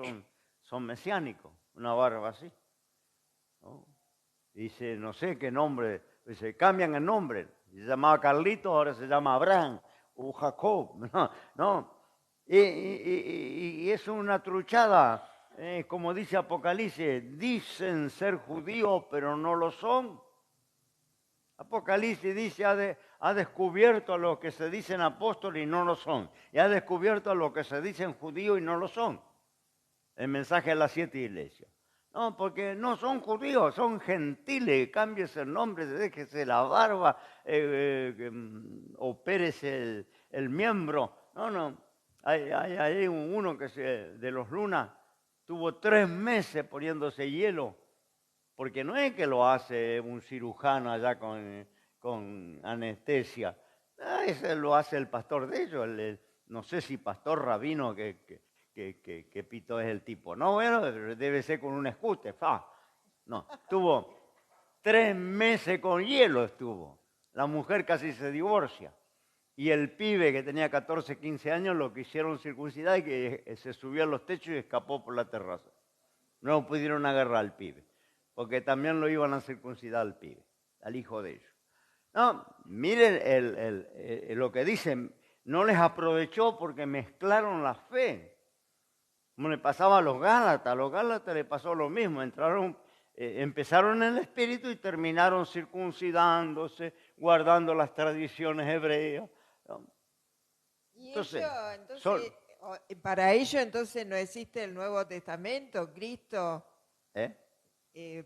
son mesiánicos, una barba así, ¿no? Dice, no sé qué nombre, se cambian el nombre. Se llamaba Carlito, ahora se llama Abraham o Jacob. No. Y es una truchada. Como dice Apocalipsis, dicen ser judíos, pero no lo son. Apocalipsis dice, ha descubierto a los que se dicen apóstoles y no lo son. Y ha descubierto a los que se dicen judíos y no lo son. El mensaje de las 7 iglesias. No, porque no son judíos, son gentiles. Cámbiese el nombre, déjese la barba, opérese el miembro. No. Hay uno que de los Lunas tuvo 3 meses poniéndose hielo, porque no es que lo hace un cirujano allá con anestesia. Ese lo hace el pastor de ellos, no sé si pastor rabino que pito es el tipo. No, bueno, debe ser con un escute. No, estuvo 3 meses con hielo estuvo. La mujer casi se divorcia. Y el pibe que tenía 14, 15 años lo quisieron circuncidar y que se subió a los techos y escapó por la terraza. No pudieron agarrar al pibe, porque también lo iban a circuncidar al pibe, al hijo de ellos. No, miren lo que dicen, no les aprovechó porque mezclaron la fe. Como le pasaba a los Gálatas le pasó lo mismo, empezaron en el espíritu y terminaron circuncidándose, guardando las tradiciones hebreas. Entonces, para ello entonces no existe el Nuevo Testamento, Cristo.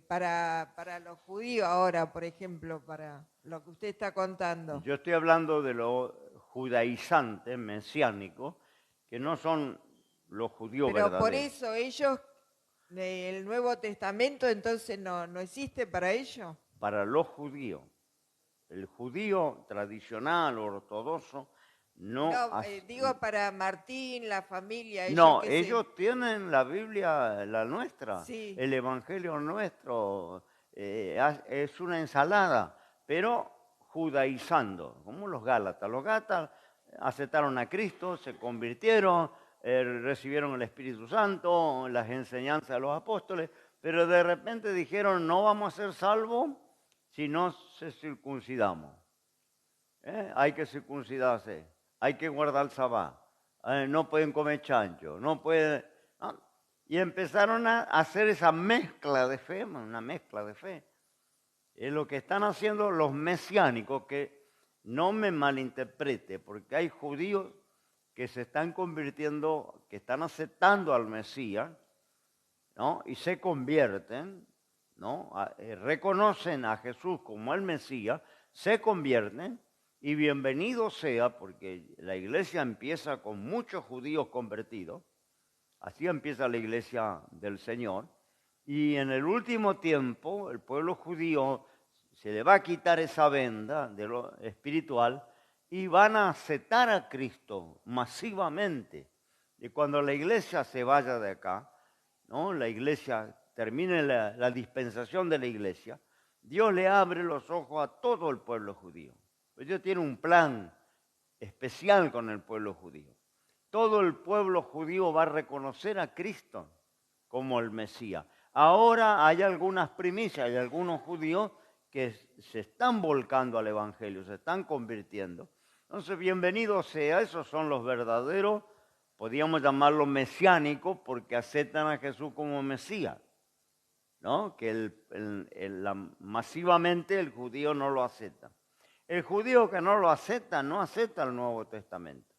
Para los judíos ahora, por ejemplo, para lo que usted está contando. Yo estoy hablando de los judaizantes, mesiánicos, que no son los judíos verdaderos. Pero por eso ellos, el Nuevo Testamento entonces no existe para ellos. Para los judíos, el judío tradicional, ortodoxo, no. Digo para Martín, la familia. Ellos tienen la Biblia, la nuestra, sí. El Evangelio nuestro, es una ensalada, pero judaizando, como los Gálatas. Los Gálatas aceptaron a Cristo, se convirtieron, recibieron el Espíritu Santo, las enseñanzas de los apóstoles, pero de repente dijeron, no vamos a ser salvos si no se circuncidamos. Hay que circuncidarse, hay que guardar el sabbat, no pueden comer chancho, no pueden... ¿no? Y empezaron a hacer esa mezcla de fe, una mezcla de fe. Es lo que están haciendo los mesiánicos, que no me malinterprete, porque hay judíos que se están convirtiendo, que están aceptando al Mesías, ¿no? Y se convierten, ¿no? Reconocen a Jesús como el Mesías, se convierten, y bienvenido sea, porque la iglesia empieza con muchos judíos convertidos, así empieza la iglesia del Señor, y en el último tiempo el pueblo judío se le va a quitar esa venda de lo espiritual y van a aceptar a Cristo masivamente. Y cuando la iglesia se vaya de acá, ¿no? La iglesia termine la dispensación de la iglesia, Dios le abre los ojos a todo el pueblo judío. Dios tiene un plan especial con el pueblo judío. Todo el pueblo judío va a reconocer a Cristo como el Mesías. Ahora hay algunas primicias, hay algunos judíos que se están volcando al Evangelio, se están convirtiendo. Entonces, bienvenido sea, esos son los verdaderos, podríamos llamarlos mesiánicos, porque aceptan a Jesús como Mesías, ¿no? Que masivamente el judío no lo acepta. El judío que no lo acepta, no acepta el Nuevo Testamento,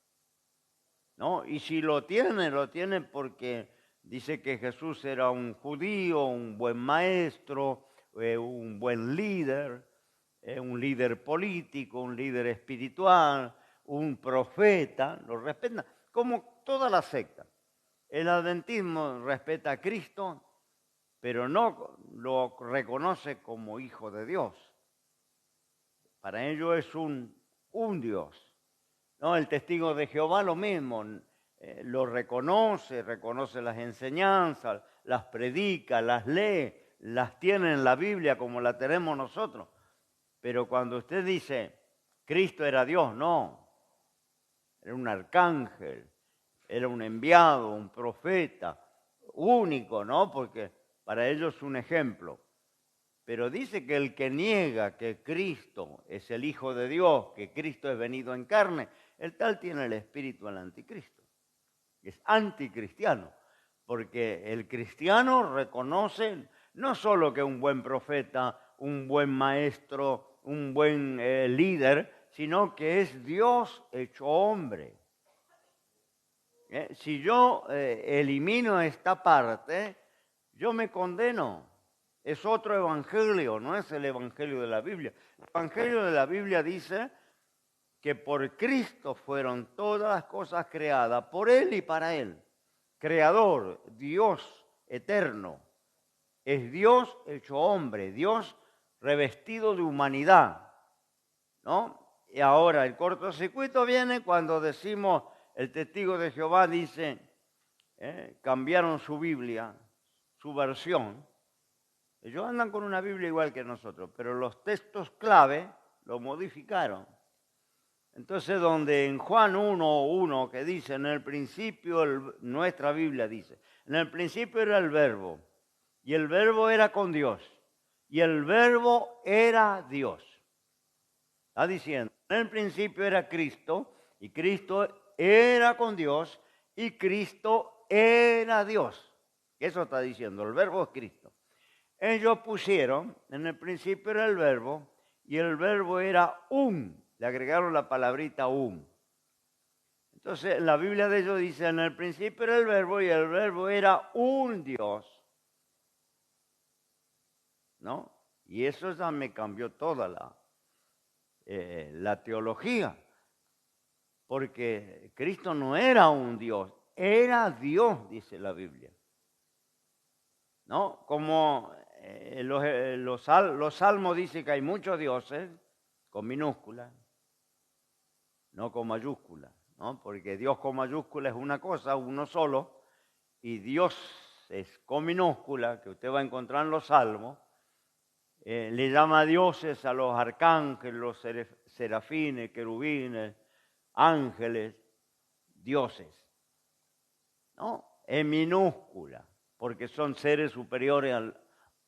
¿no? Y si lo tiene porque dice que Jesús era un judío, un buen maestro, un buen líder, un líder político, un líder espiritual, un profeta, lo respetan, como toda la secta. El adventismo respeta a Cristo, pero no lo reconoce como hijo de Dios. Para ellos es un Dios. ¿No? El testigo de Jehová lo mismo, lo reconoce las enseñanzas, las predica, las lee, las tiene en la Biblia como la tenemos nosotros. Pero cuando usted dice, Cristo era Dios, no, era un arcángel, era un enviado, un profeta, único, ¿no? Porque para ellos es un ejemplo. Pero dice que el que niega que Cristo es el Hijo de Dios, que Cristo es venido en carne, el tal tiene el espíritu del anticristo. Es anticristiano, porque el cristiano reconoce no solo que es un buen profeta, un buen maestro, un buen líder, sino que es Dios hecho hombre. Si yo elimino esta parte, yo me condeno. Es otro evangelio, no es el evangelio de la Biblia. El evangelio de la Biblia dice que por Cristo fueron todas las cosas creadas, por Él y para Él. Creador, Dios eterno. Es Dios hecho hombre, Dios revestido de humanidad, ¿no? Y ahora el cortocircuito viene cuando decimos, el testigo de Jehová dice, cambiaron su Biblia, su versión. Ellos andan con una Biblia igual que nosotros, pero los textos clave lo modificaron. Entonces, donde en Juan 1:1 que dice, en el principio, nuestra Biblia dice, en el principio era el verbo, y el verbo era con Dios, y el verbo era Dios. Está diciendo, en el principio era Cristo, y Cristo era con Dios, y Cristo era Dios. Eso está diciendo, el verbo es Cristo. Ellos pusieron, en el principio era el verbo, y el verbo era le agregaron la palabrita Entonces, la Biblia de ellos dice, en el principio era el verbo, y el verbo era un Dios, ¿no? Y eso ya me cambió toda la teología, porque Cristo no era un Dios, era Dios, dice la Biblia, ¿no? Como los salmos dicen que hay muchos dioses, con minúscula, no con mayúscula, ¿no? Porque Dios con mayúscula es una cosa, uno solo, y Dios es con minúscula, que usted va a encontrar en los salmos, le llama dioses a los arcángeles, los serafines, querubines, ángeles, dioses, ¿no? En minúscula. porque son seres superiores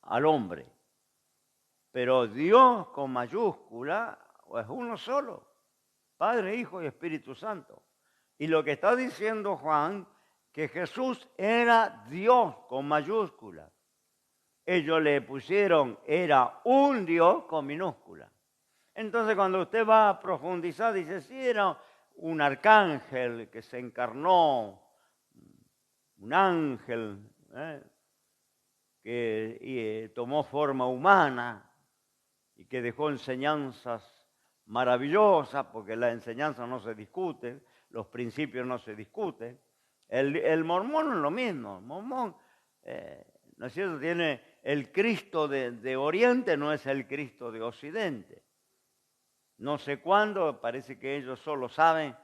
al hombre. Pero Dios con mayúscula es uno solo, Padre, Hijo y Espíritu Santo. Y lo que está diciendo Juan, que Jesús era Dios con mayúscula. Ellos le pusieron, era un Dios con minúscula. Entonces cuando usted va a profundizar, dice, sí, era un arcángel que se encarnó, un ángel que tomó forma humana y que dejó enseñanzas maravillosas, porque la enseñanza no se discute, los principios no se discuten. El mormón es lo mismo, el mormón, ¿no es cierto?, tiene el Cristo de Oriente, no es el Cristo de Occidente. No sé cuándo, parece que ellos solo saben,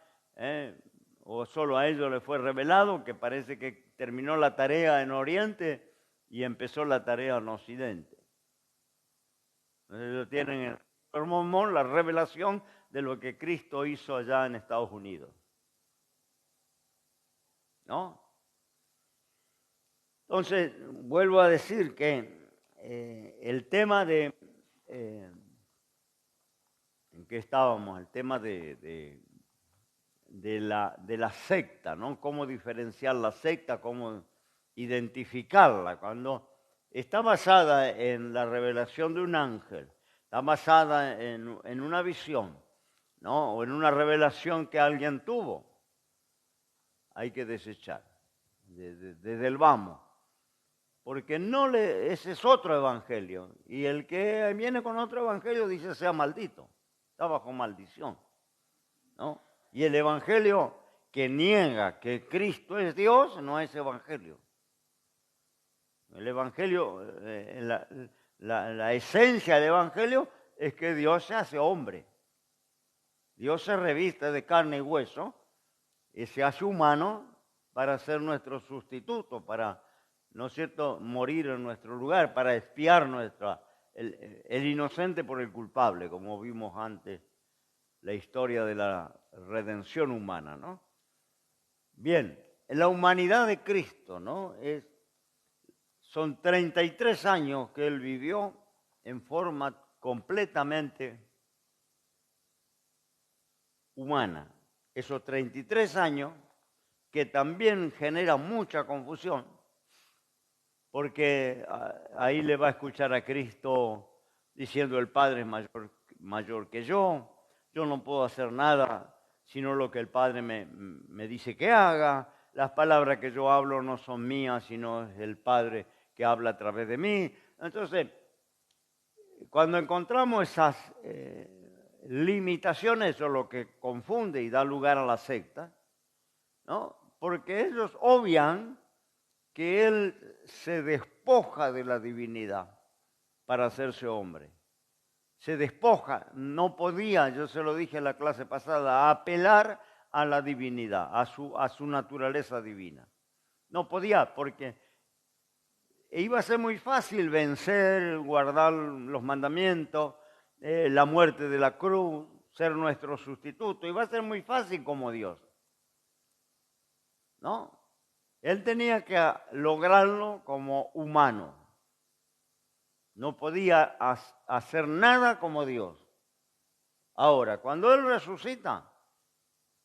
o solo a ellos les fue revelado, que parece que terminó la tarea en Oriente y empezó la tarea en Occidente. Ellos tienen en el mormón la revelación de lo que Cristo hizo allá en Estados Unidos. ¿No? Entonces, vuelvo a decir que el tema de... ¿en qué estábamos? El tema de la secta, ¿no? Cómo diferenciar la secta, cómo identificarla. Cuando está basada en la revelación de un ángel, está basada en una visión, ¿no? O en una revelación que alguien tuvo, hay que desechar desde el vamos. Porque ese es otro evangelio. Y el que viene con otro evangelio dice sea maldito. Está bajo maldición, ¿no? Y el evangelio que niega que Cristo es Dios no es evangelio. El evangelio, la esencia del evangelio es que Dios se hace hombre. Dios se reviste de carne y hueso y se hace humano para ser nuestro sustituto, para, ¿no es cierto?, morir en nuestro lugar, para expiar el inocente por el culpable, como vimos antes la historia de la redención humana, ¿no? Bien, la humanidad de Cristo, ¿no? Son 33 años que Él vivió en forma completamente humana. Esos 33 años que también generan mucha confusión, porque ahí le va a escuchar a Cristo diciendo el Padre es mayor que yo no puedo hacer nada sino lo que el Padre me dice que haga, las palabras que yo hablo no son mías, sino es el Padre que habla a través de mí. Entonces, cuando encontramos esas limitaciones, eso es lo que confunde y da lugar a la secta, ¿no? Porque ellos obvian que Él se despoja de la divinidad para hacerse hombre. Se despoja, no podía, yo se lo dije en la clase pasada, apelar a la divinidad, a su naturaleza divina. No podía, porque iba a ser muy fácil vencer, guardar los mandamientos, la muerte de la cruz, ser nuestro sustituto. Iba a ser muy fácil como Dios, ¿no? Él tenía que lograrlo como humano. No podía hacer nada como Dios. Ahora, cuando Él resucita,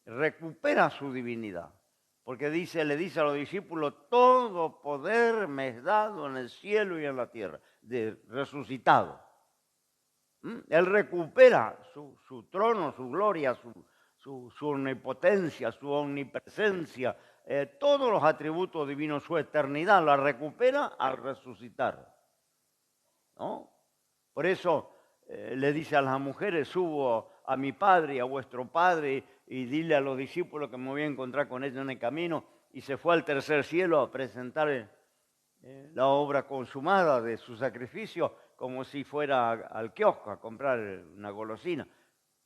recupera su divinidad. Porque le dice a los discípulos, todo poder me es dado en el cielo y en la tierra. Resucitado. Él recupera su trono, su gloria, su omnipotencia, su omnipresencia, todos los atributos divinos, su eternidad, la recupera al resucitar, ¿no? Por eso le dice a las mujeres, subo a mi Padre y a vuestro Padre, y dile a los discípulos que me voy a encontrar con ellos en el camino, y se fue al tercer cielo a presentar la obra consumada de su sacrificio, como si fuera al kiosco a comprar una golosina,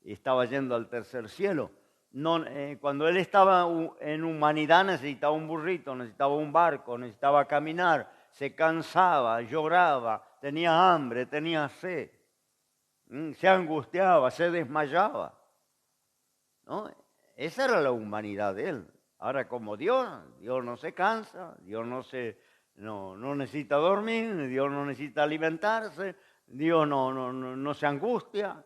y estaba yendo al tercer cielo. No, cuando Él estaba en humanidad necesitaba un burrito, necesitaba un barco, necesitaba caminar, se cansaba, lloraba, tenía hambre, tenía sed, se angustiaba, se desmayaba, ¿no? Esa era la humanidad de Él. Ahora, como Dios no se cansa, Dios no se no necesita dormir, Dios no necesita alimentarse, Dios no se angustia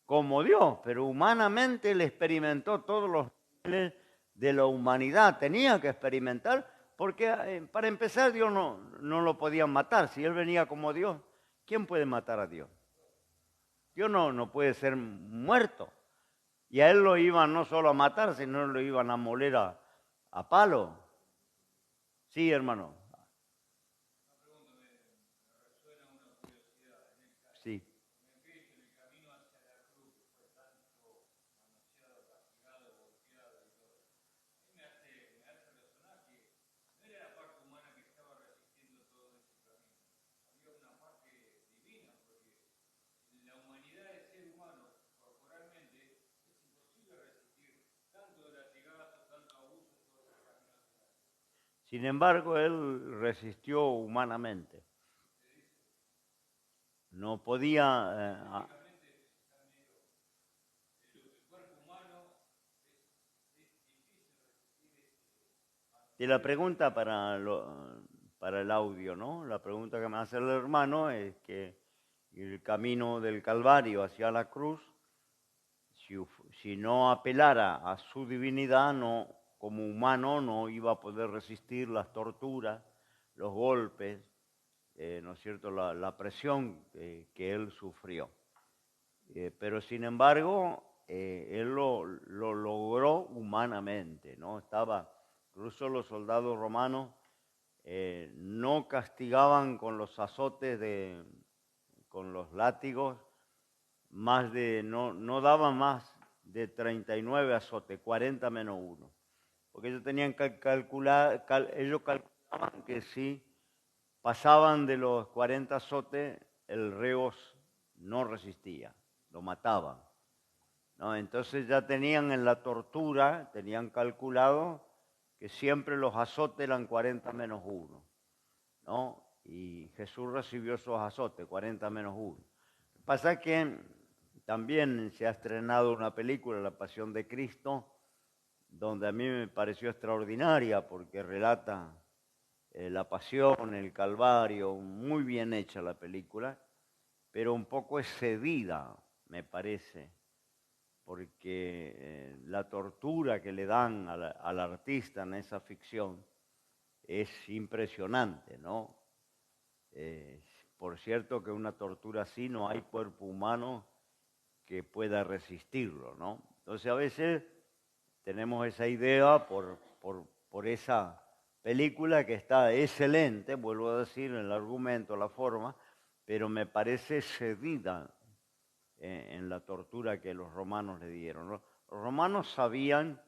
como Dios, pero humanamente él experimentó todos los niveles de la humanidad, tenía que experimentar, porque para empezar Dios no lo podían matar, si él venía como Dios, ¿quién puede matar a Dios? Dios no puede ser muerto, y a él lo iban no solo a matar, sino lo iban a moler a palo. Sí, hermano. Sí. Sin embargo, él resistió humanamente. No podía... Y la pregunta para el audio, ¿no? La pregunta que me hace el hermano es que el camino del Calvario hacia la cruz, si no apelara a su divinidad, no, como humano no iba a poder resistir las torturas, los golpes, ¿no es cierto?, la presión que él sufrió. Pero sin embargo, él lo logró humanamente, ¿no? Incluso los soldados romanos no castigaban con los azotes, con los látigos, no daban más de 39 azotes, 40 menos 1. Porque ellos tenían que ellos calculaban que si pasaban de los 40 azotes, el reo no resistía, lo mataban, ¿no? Entonces ya tenían en la tortura, tenían calculado que siempre los azotes eran 40 menos 1, ¿no? Y Jesús recibió esos azotes, 40 menos 1. Lo que pasa es que también se ha estrenado una película, La Pasión de Cristo, donde a mí me pareció extraordinaria porque relata la pasión, el Calvario, muy bien hecha la película, pero un poco excedida, me parece, porque la tortura que le dan al artista en esa ficción es impresionante, ¿no? Por cierto que una tortura así no hay cuerpo humano que pueda resistirlo, ¿no? Entonces a veces tenemos esa idea por esa película que está excelente, vuelvo a decir, el argumento, la forma, pero me parece cedida en la tortura que los romanos le dieron. Los romanos sabían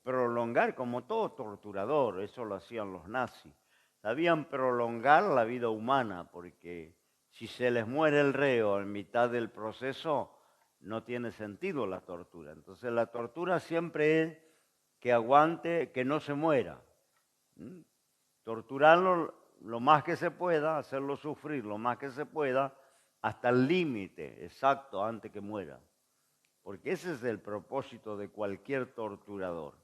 prolongar, como todo torturador, eso lo hacían los nazis, sabían prolongar la vida humana, porque si se les muere el reo en mitad del proceso, no tiene sentido la tortura. Entonces la tortura siempre es que aguante, que no se muera. Torturarlo lo más que se pueda, hacerlo sufrir lo más que se pueda, hasta el límite exacto antes que muera. Porque ese es el propósito de cualquier torturador,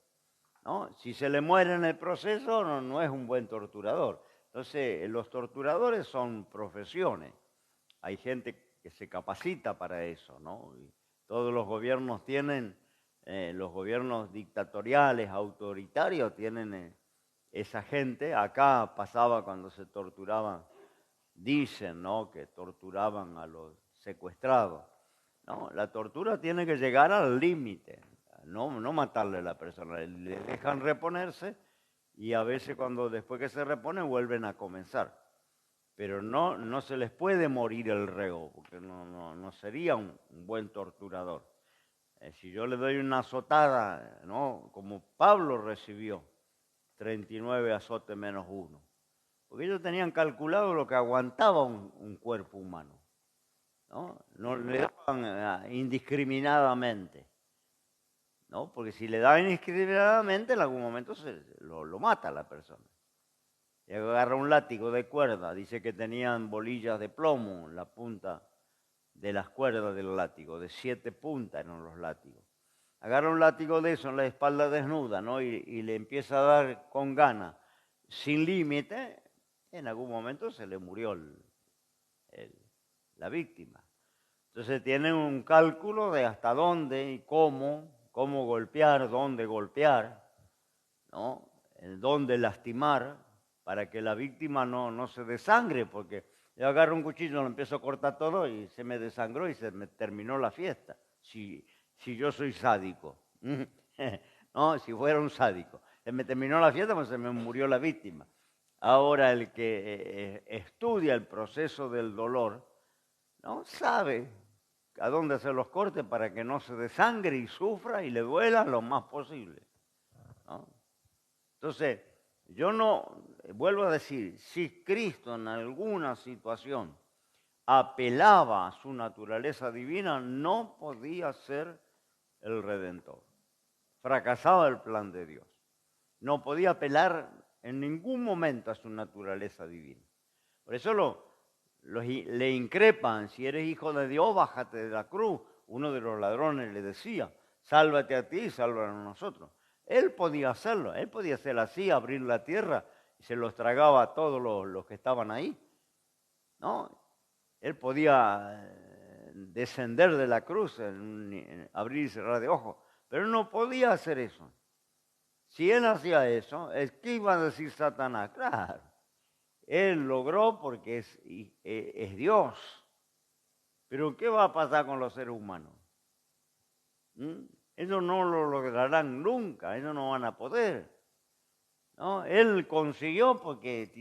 ¿no? Si se le muere en el proceso, no es un buen torturador. Entonces, los torturadores son profesiones. Hay gente que se capacita para eso, ¿no? Y todos los gobiernos tienen, los gobiernos dictatoriales, autoritarios, tienen esa gente. Acá pasaba cuando se torturaban, dicen, ¿no?, que torturaban a los secuestrados. No, la tortura tiene que llegar al límite, no matarle a la persona, le dejan reponerse y a veces después que se repone vuelven a comenzar. Pero no se les puede morir el reo, porque no sería un buen torturador. Si yo le doy una azotada, ¿no?, como Pablo recibió, 39 azotes menos 1, porque ellos tenían calculado lo que aguantaba un cuerpo humano. No le daban indiscriminadamente, ¿no? Porque si le daban indiscriminadamente, en algún momento lo mata a la persona. Y agarra un látigo de cuerda, dice que tenían bolillas de plomo en la punta de las cuerdas del látigo, de 7 puntas eran los látigos. Agarra un látigo de eso en la espalda desnuda, ¿no? Y le empieza a dar con ganas. sin límite, en algún momento se le murió la víctima. Entonces tienen un cálculo de hasta dónde y cómo golpear, dónde golpear, ¿no? El dónde lastimar, para que la víctima no se desangre, porque yo agarro un cuchillo, lo empiezo a cortar todo y se me desangró y se me terminó la fiesta, si yo soy sádico. No, si fuera un sádico. Se me terminó la fiesta, pues se me murió la víctima. Ahora el que estudia el proceso del dolor, ¿no? Sabe a dónde hacer los cortes para que no se desangre y sufra y le duela lo más posible, ¿no? Entonces, yo no, vuelvo a decir, si Cristo en alguna situación apelaba a su naturaleza divina, no podía ser el Redentor. Fracasaba el plan de Dios. No podía apelar en ningún momento a su naturaleza divina. Por eso le increpan: si eres hijo de Dios, bájate de la cruz. Uno de los ladrones le decía: sálvate a ti y sálvanos a nosotros. Él podía hacerlo, él podía hacer así, abrir la tierra y se los tragaba a todos los que estaban ahí, ¿no? Él podía descender de la cruz, abrir y cerrar de ojos, pero no podía hacer eso. Si él hacía eso, ¿qué iba a decir Satanás? Claro, él logró porque es Dios. Pero ¿qué va a pasar con los seres humanos? Ellos no lo lograrán nunca, ellos no van a poder, ¿no? Él consiguió porque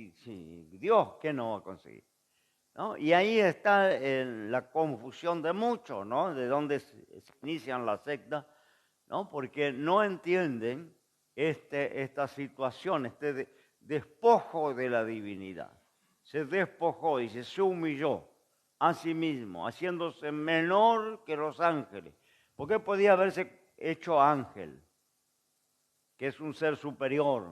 Dios, ¿qué no va a conseguir? ¿No? Y ahí está la confusión de muchos, ¿no? De dónde se inician las sectas, ¿no? Porque no entienden esta situación, despojo de la divinidad. Se despojó, dice, se humilló a sí mismo, haciéndose menor que los ángeles. ¿Por qué podía haberse hecho ángel, que es un ser superior?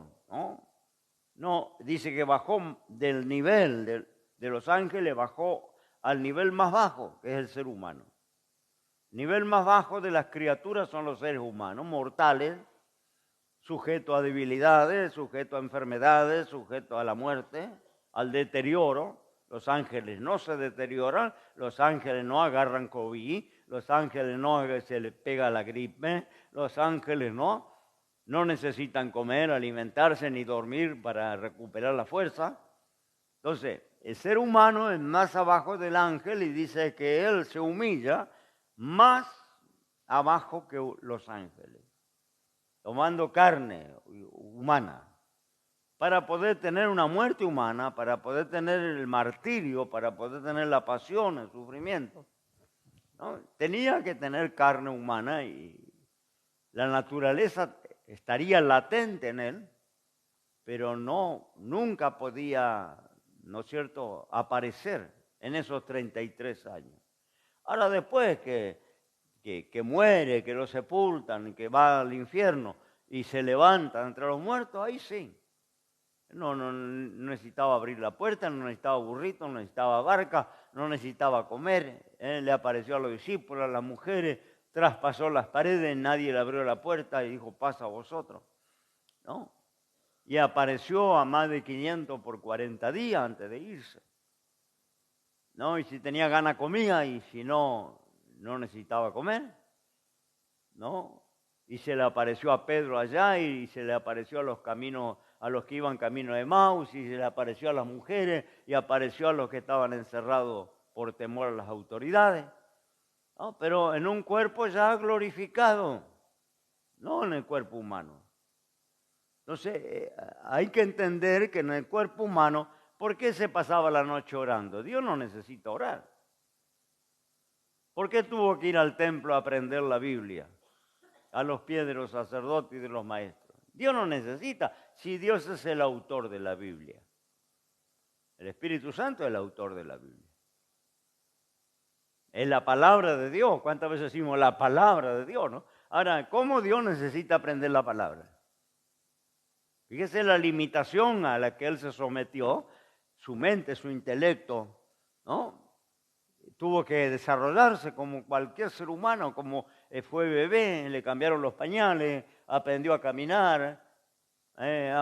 No, dice que bajó del nivel de los ángeles, bajó al nivel más bajo, que es el ser humano. El nivel más bajo de las criaturas son los seres humanos, mortales, sujetos a debilidades, sujetos a enfermedades, sujetos a la muerte, al deterioro. Los ángeles no se deterioran, los ángeles no agarran COVID, los ángeles no se les pega la gripe, los ángeles no necesitan comer, alimentarse ni dormir para recuperar la fuerza. Entonces, el ser humano es más abajo del ángel y dice que él se humilla más abajo que los ángeles, tomando carne humana, para poder tener una muerte humana, para poder tener el martirio, para poder tener la pasión, el sufrimiento, ¿no? Tenía que tener carne humana y la naturaleza estaría latente en él, pero nunca podía, ¿no es cierto?, aparecer en esos 33 años. Ahora después que muere, que lo sepultan, que va al infierno y se levanta entre los muertos, ahí sí. No necesitaba abrir la puerta, no necesitaba burrito, no necesitaba barca, no necesitaba comer. Le apareció a los discípulos, a las mujeres, traspasó las paredes, nadie le abrió la puerta y dijo: pasa a vosotros, ¿no? Y apareció a más de 500 por 40 días antes de irse, ¿no? Y si tenía ganas comía, y si no necesitaba comer, ¿no? Y se le apareció a Pedro allá, y se le apareció a los que iban camino de Maús, y se le apareció a las mujeres, y apareció a los que estaban encerrados por temor a las autoridades, ¿no? Pero en un cuerpo ya glorificado, no en el cuerpo humano. Entonces, hay que entender que en el cuerpo humano, ¿por qué se pasaba la noche orando? Dios no necesita orar. ¿Por qué tuvo que ir al templo a aprender la Biblia, a los pies de los sacerdotes y de los maestros? Dios no necesita, si Dios es el autor de la Biblia. El Espíritu Santo es el autor de la Biblia. Es la palabra de Dios. ¿Cuántas veces decimos la palabra de Dios, no? Ahora, ¿cómo Dios necesita aprender la palabra? Fíjese la limitación a la que él se sometió, su mente, su intelecto, ¿no? Tuvo que desarrollarse como cualquier ser humano, como fue bebé, le cambiaron los pañales, aprendió a caminar,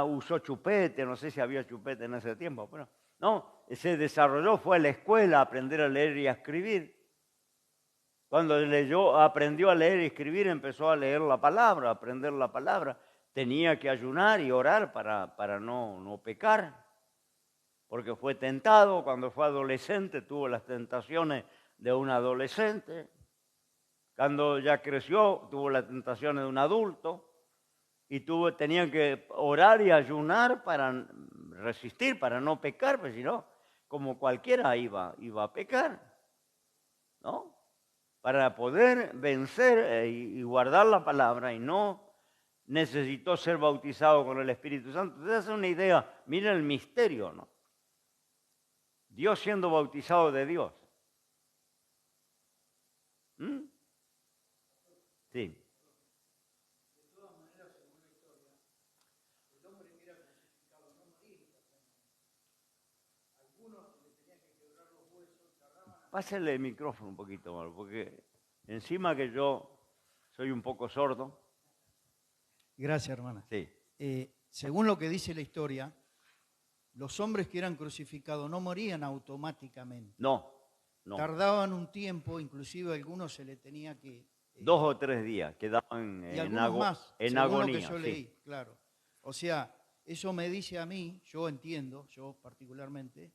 usó chupete, no sé si había chupete en ese tiempo, pero no, se desarrolló, fue a la escuela a aprender a leer y a escribir. Cuando aprendió a leer y escribir, empezó a leer la palabra, a aprender la palabra. Tenía que ayunar y orar para no pecar, porque fue tentado. Cuando fue adolescente tuvo las tentaciones de un adolescente. Cuando ya creció tuvo las tentaciones de un adulto. Y tenía que orar y ayunar para resistir, para no pecar, porque si no, como cualquiera iba a pecar, ¿no? Para poder vencer y guardar la palabra, y no necesitó ser bautizado con el Espíritu Santo. Entonces, es una idea, miren el misterio, ¿no? Dios siendo bautizado de Dios. ¿Mm? Sí. Pásale el micrófono un poquito más, porque encima que yo soy un poco sordo. Gracias, hermana. Sí. Según lo que dice la historia, los hombres que eran crucificados no morían automáticamente. No. Tardaban un tiempo, inclusive a algunos se le tenía que... 2 o 3 días quedaban en agonía. Lo que yo leí, claro. O sea, eso me dice a mí, yo entiendo, yo particularmente,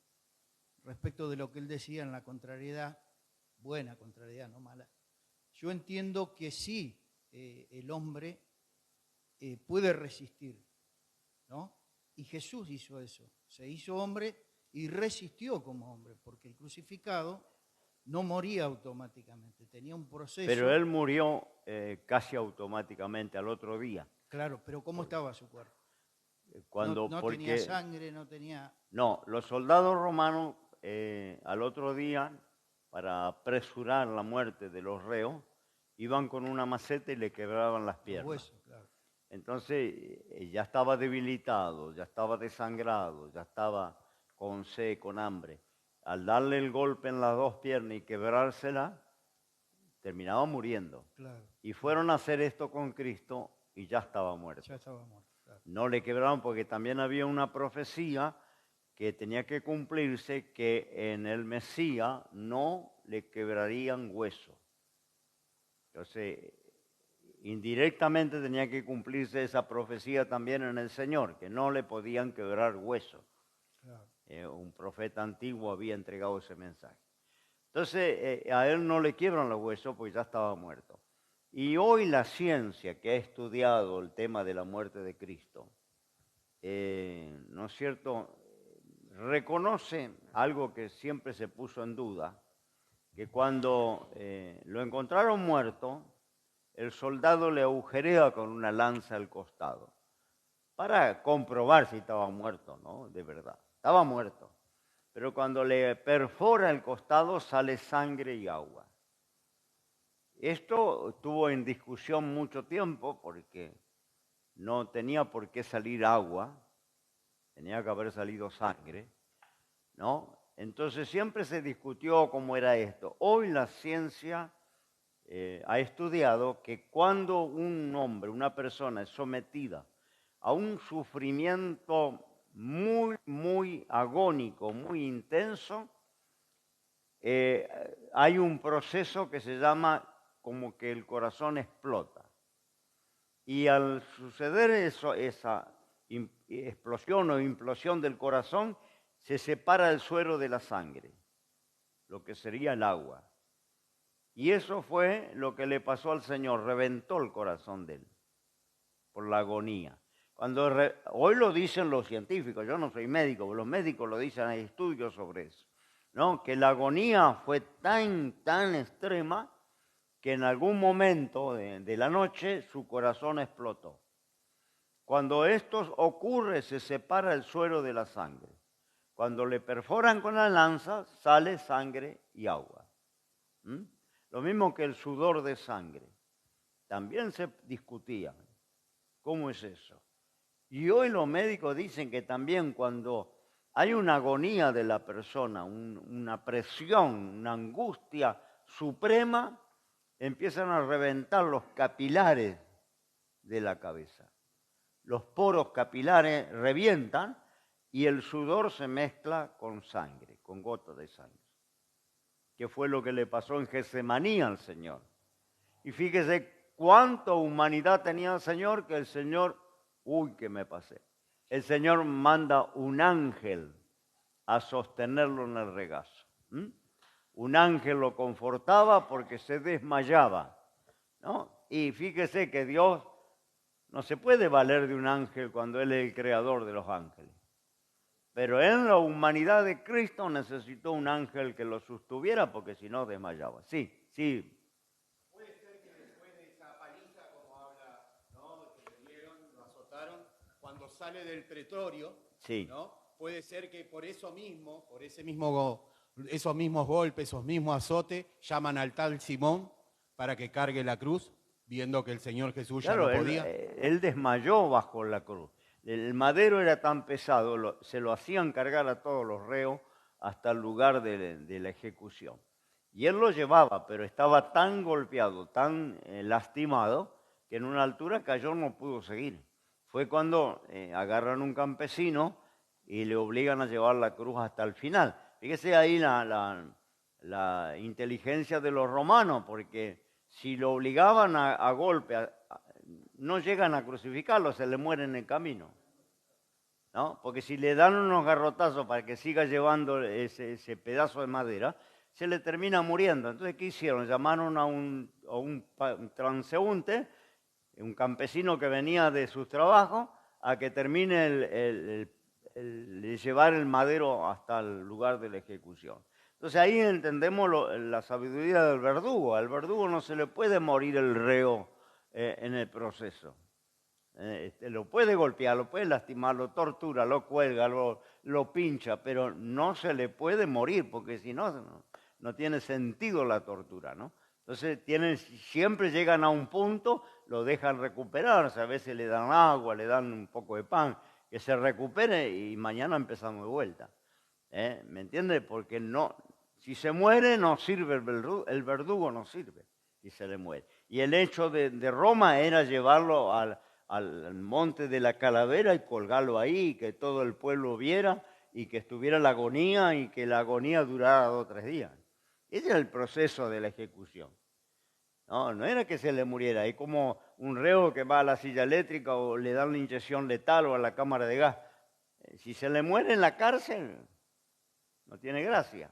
respecto de lo que él decía en la contrariedad, buena contrariedad, no mala, yo entiendo que sí, el hombre puede resistir, ¿no? Y Jesús hizo eso, se hizo hombre y resistió como hombre, porque el crucificado no moría automáticamente, tenía un proceso. Pero él murió casi automáticamente al otro día. Claro, pero ¿cómo estaba su cuerpo? No tenía sangre, no tenía... No, los soldados romanos al otro día, para apresurar la muerte de los reos, iban con una maceta y le quebraban las piernas. Los huesos, claro. Entonces ya estaba debilitado, ya estaba desangrado, ya estaba con sed, con hambre. Al darle el golpe en las 2 piernas y quebrársela, terminaba muriendo. Claro. Y fueron a hacer esto con Cristo y ya estaba muerto. Ya estaba muerto, claro. No le quebraron porque también había una profecía que tenía que cumplirse, que en el Mesías no le quebrarían hueso. Entonces, indirectamente tenía que cumplirse esa profecía también en el Señor, que no le podían quebrar hueso. Claro. Un profeta antiguo había entregado ese mensaje. Entonces, a él no le quiebran los huesos porque ya estaba muerto. Y hoy la ciencia que ha estudiado el tema de la muerte de Cristo, ¿no es cierto?, reconoce algo que siempre se puso en duda, que cuando lo encontraron muerto, el soldado le agujerea con una lanza al costado para comprobar si estaba muerto, ¿no? De verdad, estaba muerto. Pero cuando le perfora el costado sale sangre y agua. Esto estuvo en discusión mucho tiempo porque no tenía por qué salir agua, tenía que haber salido sangre, ¿no? Entonces siempre se discutió cómo era esto. Hoy la ciencia ha estudiado que cuando un hombre, una persona es sometida a un sufrimiento muy, muy agónico, muy intenso, hay un proceso que se llama como que el corazón explota. Y al suceder eso, esa explosión o implosión del corazón, se separa el suero de la sangre, lo que sería el agua. Y eso fue lo que le pasó al Señor, reventó el corazón de él por la agonía. Hoy lo dicen los científicos, yo no soy médico, pero los médicos lo dicen, hay estudios sobre eso, ¿no? Que la agonía fue tan extrema que en algún momento de la noche su corazón explotó. Cuando esto ocurre, se separa el suero de la sangre. Cuando le perforan con la lanza, sale sangre y agua. Lo mismo que el sudor de sangre. También se discutía. ¿Cómo es eso? Y hoy los médicos dicen que también cuando hay una agonía de la persona, una presión, una angustia suprema, empiezan a reventar los capilares de la cabeza. los poros capilares revientan y el sudor se mezcla con sangre, con gotas de sangre. Que fue lo que le pasó en Getsemaní al Señor. Y fíjese cuánta humanidad tenía el Señor, que el Señor, que me pasé. El Señor manda un ángel a sostenerlo en el regazo. Un ángel lo confortaba porque se desmayaba, ¿no? Y fíjese que Dios no se puede valer de un ángel cuando Él es el creador de los ángeles. Pero en la humanidad de Cristo necesitó un ángel que lo sostuviera porque si no desmayaba. Sí. Puede ser que después de esa paliza, como habla, ¿no? Que le dieron, lo azotaron, cuando sale del pretorio, Sí. ¿no? Puede ser que por eso mismo, esos mismos golpes, esos mismos azotes, llaman al tal Simón para que cargue la cruz, viendo que el Señor Jesús ya no podía. Él desmayó bajo la cruz. El madero era tan pesado, se lo hacían cargar a todos los reos hasta el lugar de la ejecución. Y él lo llevaba, pero estaba tan golpeado, tan lastimado, que en una altura cayó, no pudo seguir. Fue cuando agarran un campesino y le obligan a llevar la cruz hasta el final. Fíjese ahí la inteligencia de los romanos, porque si lo obligaban a golpe, no llegan a crucificarlo, se le muere en el camino, ¿no? Porque si le dan unos garrotazos para que siga llevando ese pedazo de madera, se le termina muriendo. Entonces, ¿qué hicieron? Llamaron a un transeúnte, un campesino que venía de sus trabajos, a que termine de llevar el madero hasta el lugar de la ejecución. Entonces ahí entendemos la sabiduría del verdugo. Al verdugo no se le puede morir el reo en el proceso. Lo puede golpear, lo puede lastimar, lo tortura, lo cuelga, lo pincha, pero no se le puede morir porque si no tiene sentido la tortura, ¿no? Entonces siempre llegan a un punto, lo dejan recuperarse, a veces le dan agua, le dan un poco de pan, que se recupere y mañana empezamos de vuelta. ¿Me entiende? Porque si se muere no sirve el verdugo no sirve si se le muere. Y el hecho de Roma era llevarlo al monte de la calavera y colgarlo ahí, y que todo el pueblo viera y que estuviera la agonía y que la agonía durara 2 o 3 días. Ese era el proceso de la ejecución. No era que se le muriera, es como un reo que va a la silla eléctrica o le dan la inyección letal o a la cámara de gas. Si se le muere en la cárcel, no tiene gracia.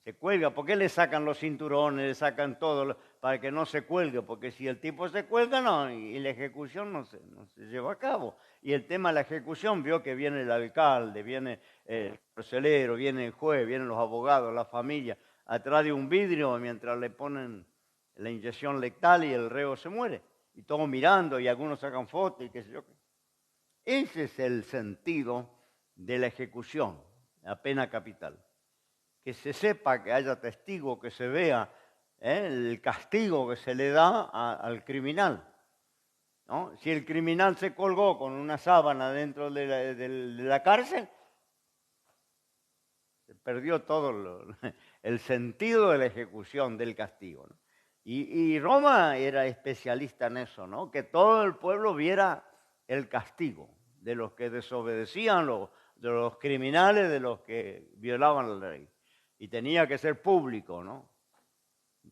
Se cuelga. ¿Por qué le sacan los cinturones, le sacan todo para que no se cuelgue? Porque si el tipo se cuelga, y la ejecución no se lleva a cabo. Y el tema de la ejecución, vio que viene el alcalde, viene el carcelero, viene el juez, vienen los abogados, la familia, atrás de un vidrio mientras le ponen la inyección letal y el reo se muere. Y todos mirando y algunos sacan fotos y qué sé yo. Ese es el sentido de la ejecución, la pena capital. Que se sepa, que haya testigo, que se vea el castigo que se le da al criminal, ¿no? Si el criminal se colgó con una sábana dentro de la cárcel, se perdió todo el sentido de la ejecución del castigo, ¿no? Y Roma era especialista en eso, ¿no? Que todo el pueblo viera el castigo de los que desobedecían, de los criminales, de los que violaban la ley. Y tenía que ser público, ¿no?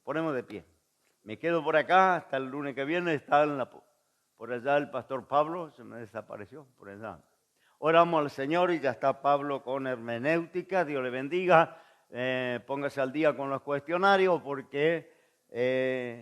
Ponemos de pie. Me quedo por acá hasta el lunes que viene. Está por allá el pastor Pablo, se me desapareció por allá. Oramos al Señor y ya está Pablo con hermenéutica. Dios le bendiga. Póngase al día con los cuestionarios porque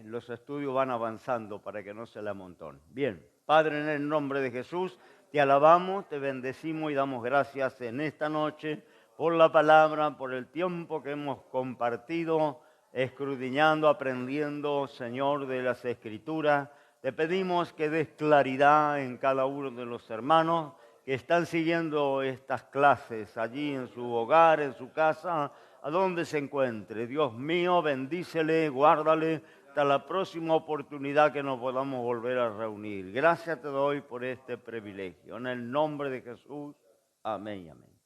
los estudios van avanzando para que no se le amontonen. Bien, Padre, en el nombre de Jesús, te alabamos, te bendecimos y damos gracias en esta noche por la palabra, por el tiempo que hemos compartido, escudriñando, aprendiendo, Señor, de las Escrituras. Te pedimos que des claridad en cada uno de los hermanos que están siguiendo estas clases allí en su hogar, en su casa, a donde se encuentre. Dios mío, bendícele, guárdale hasta la próxima oportunidad que nos podamos volver a reunir. Gracias te doy por este privilegio. En el nombre de Jesús, amén y amén.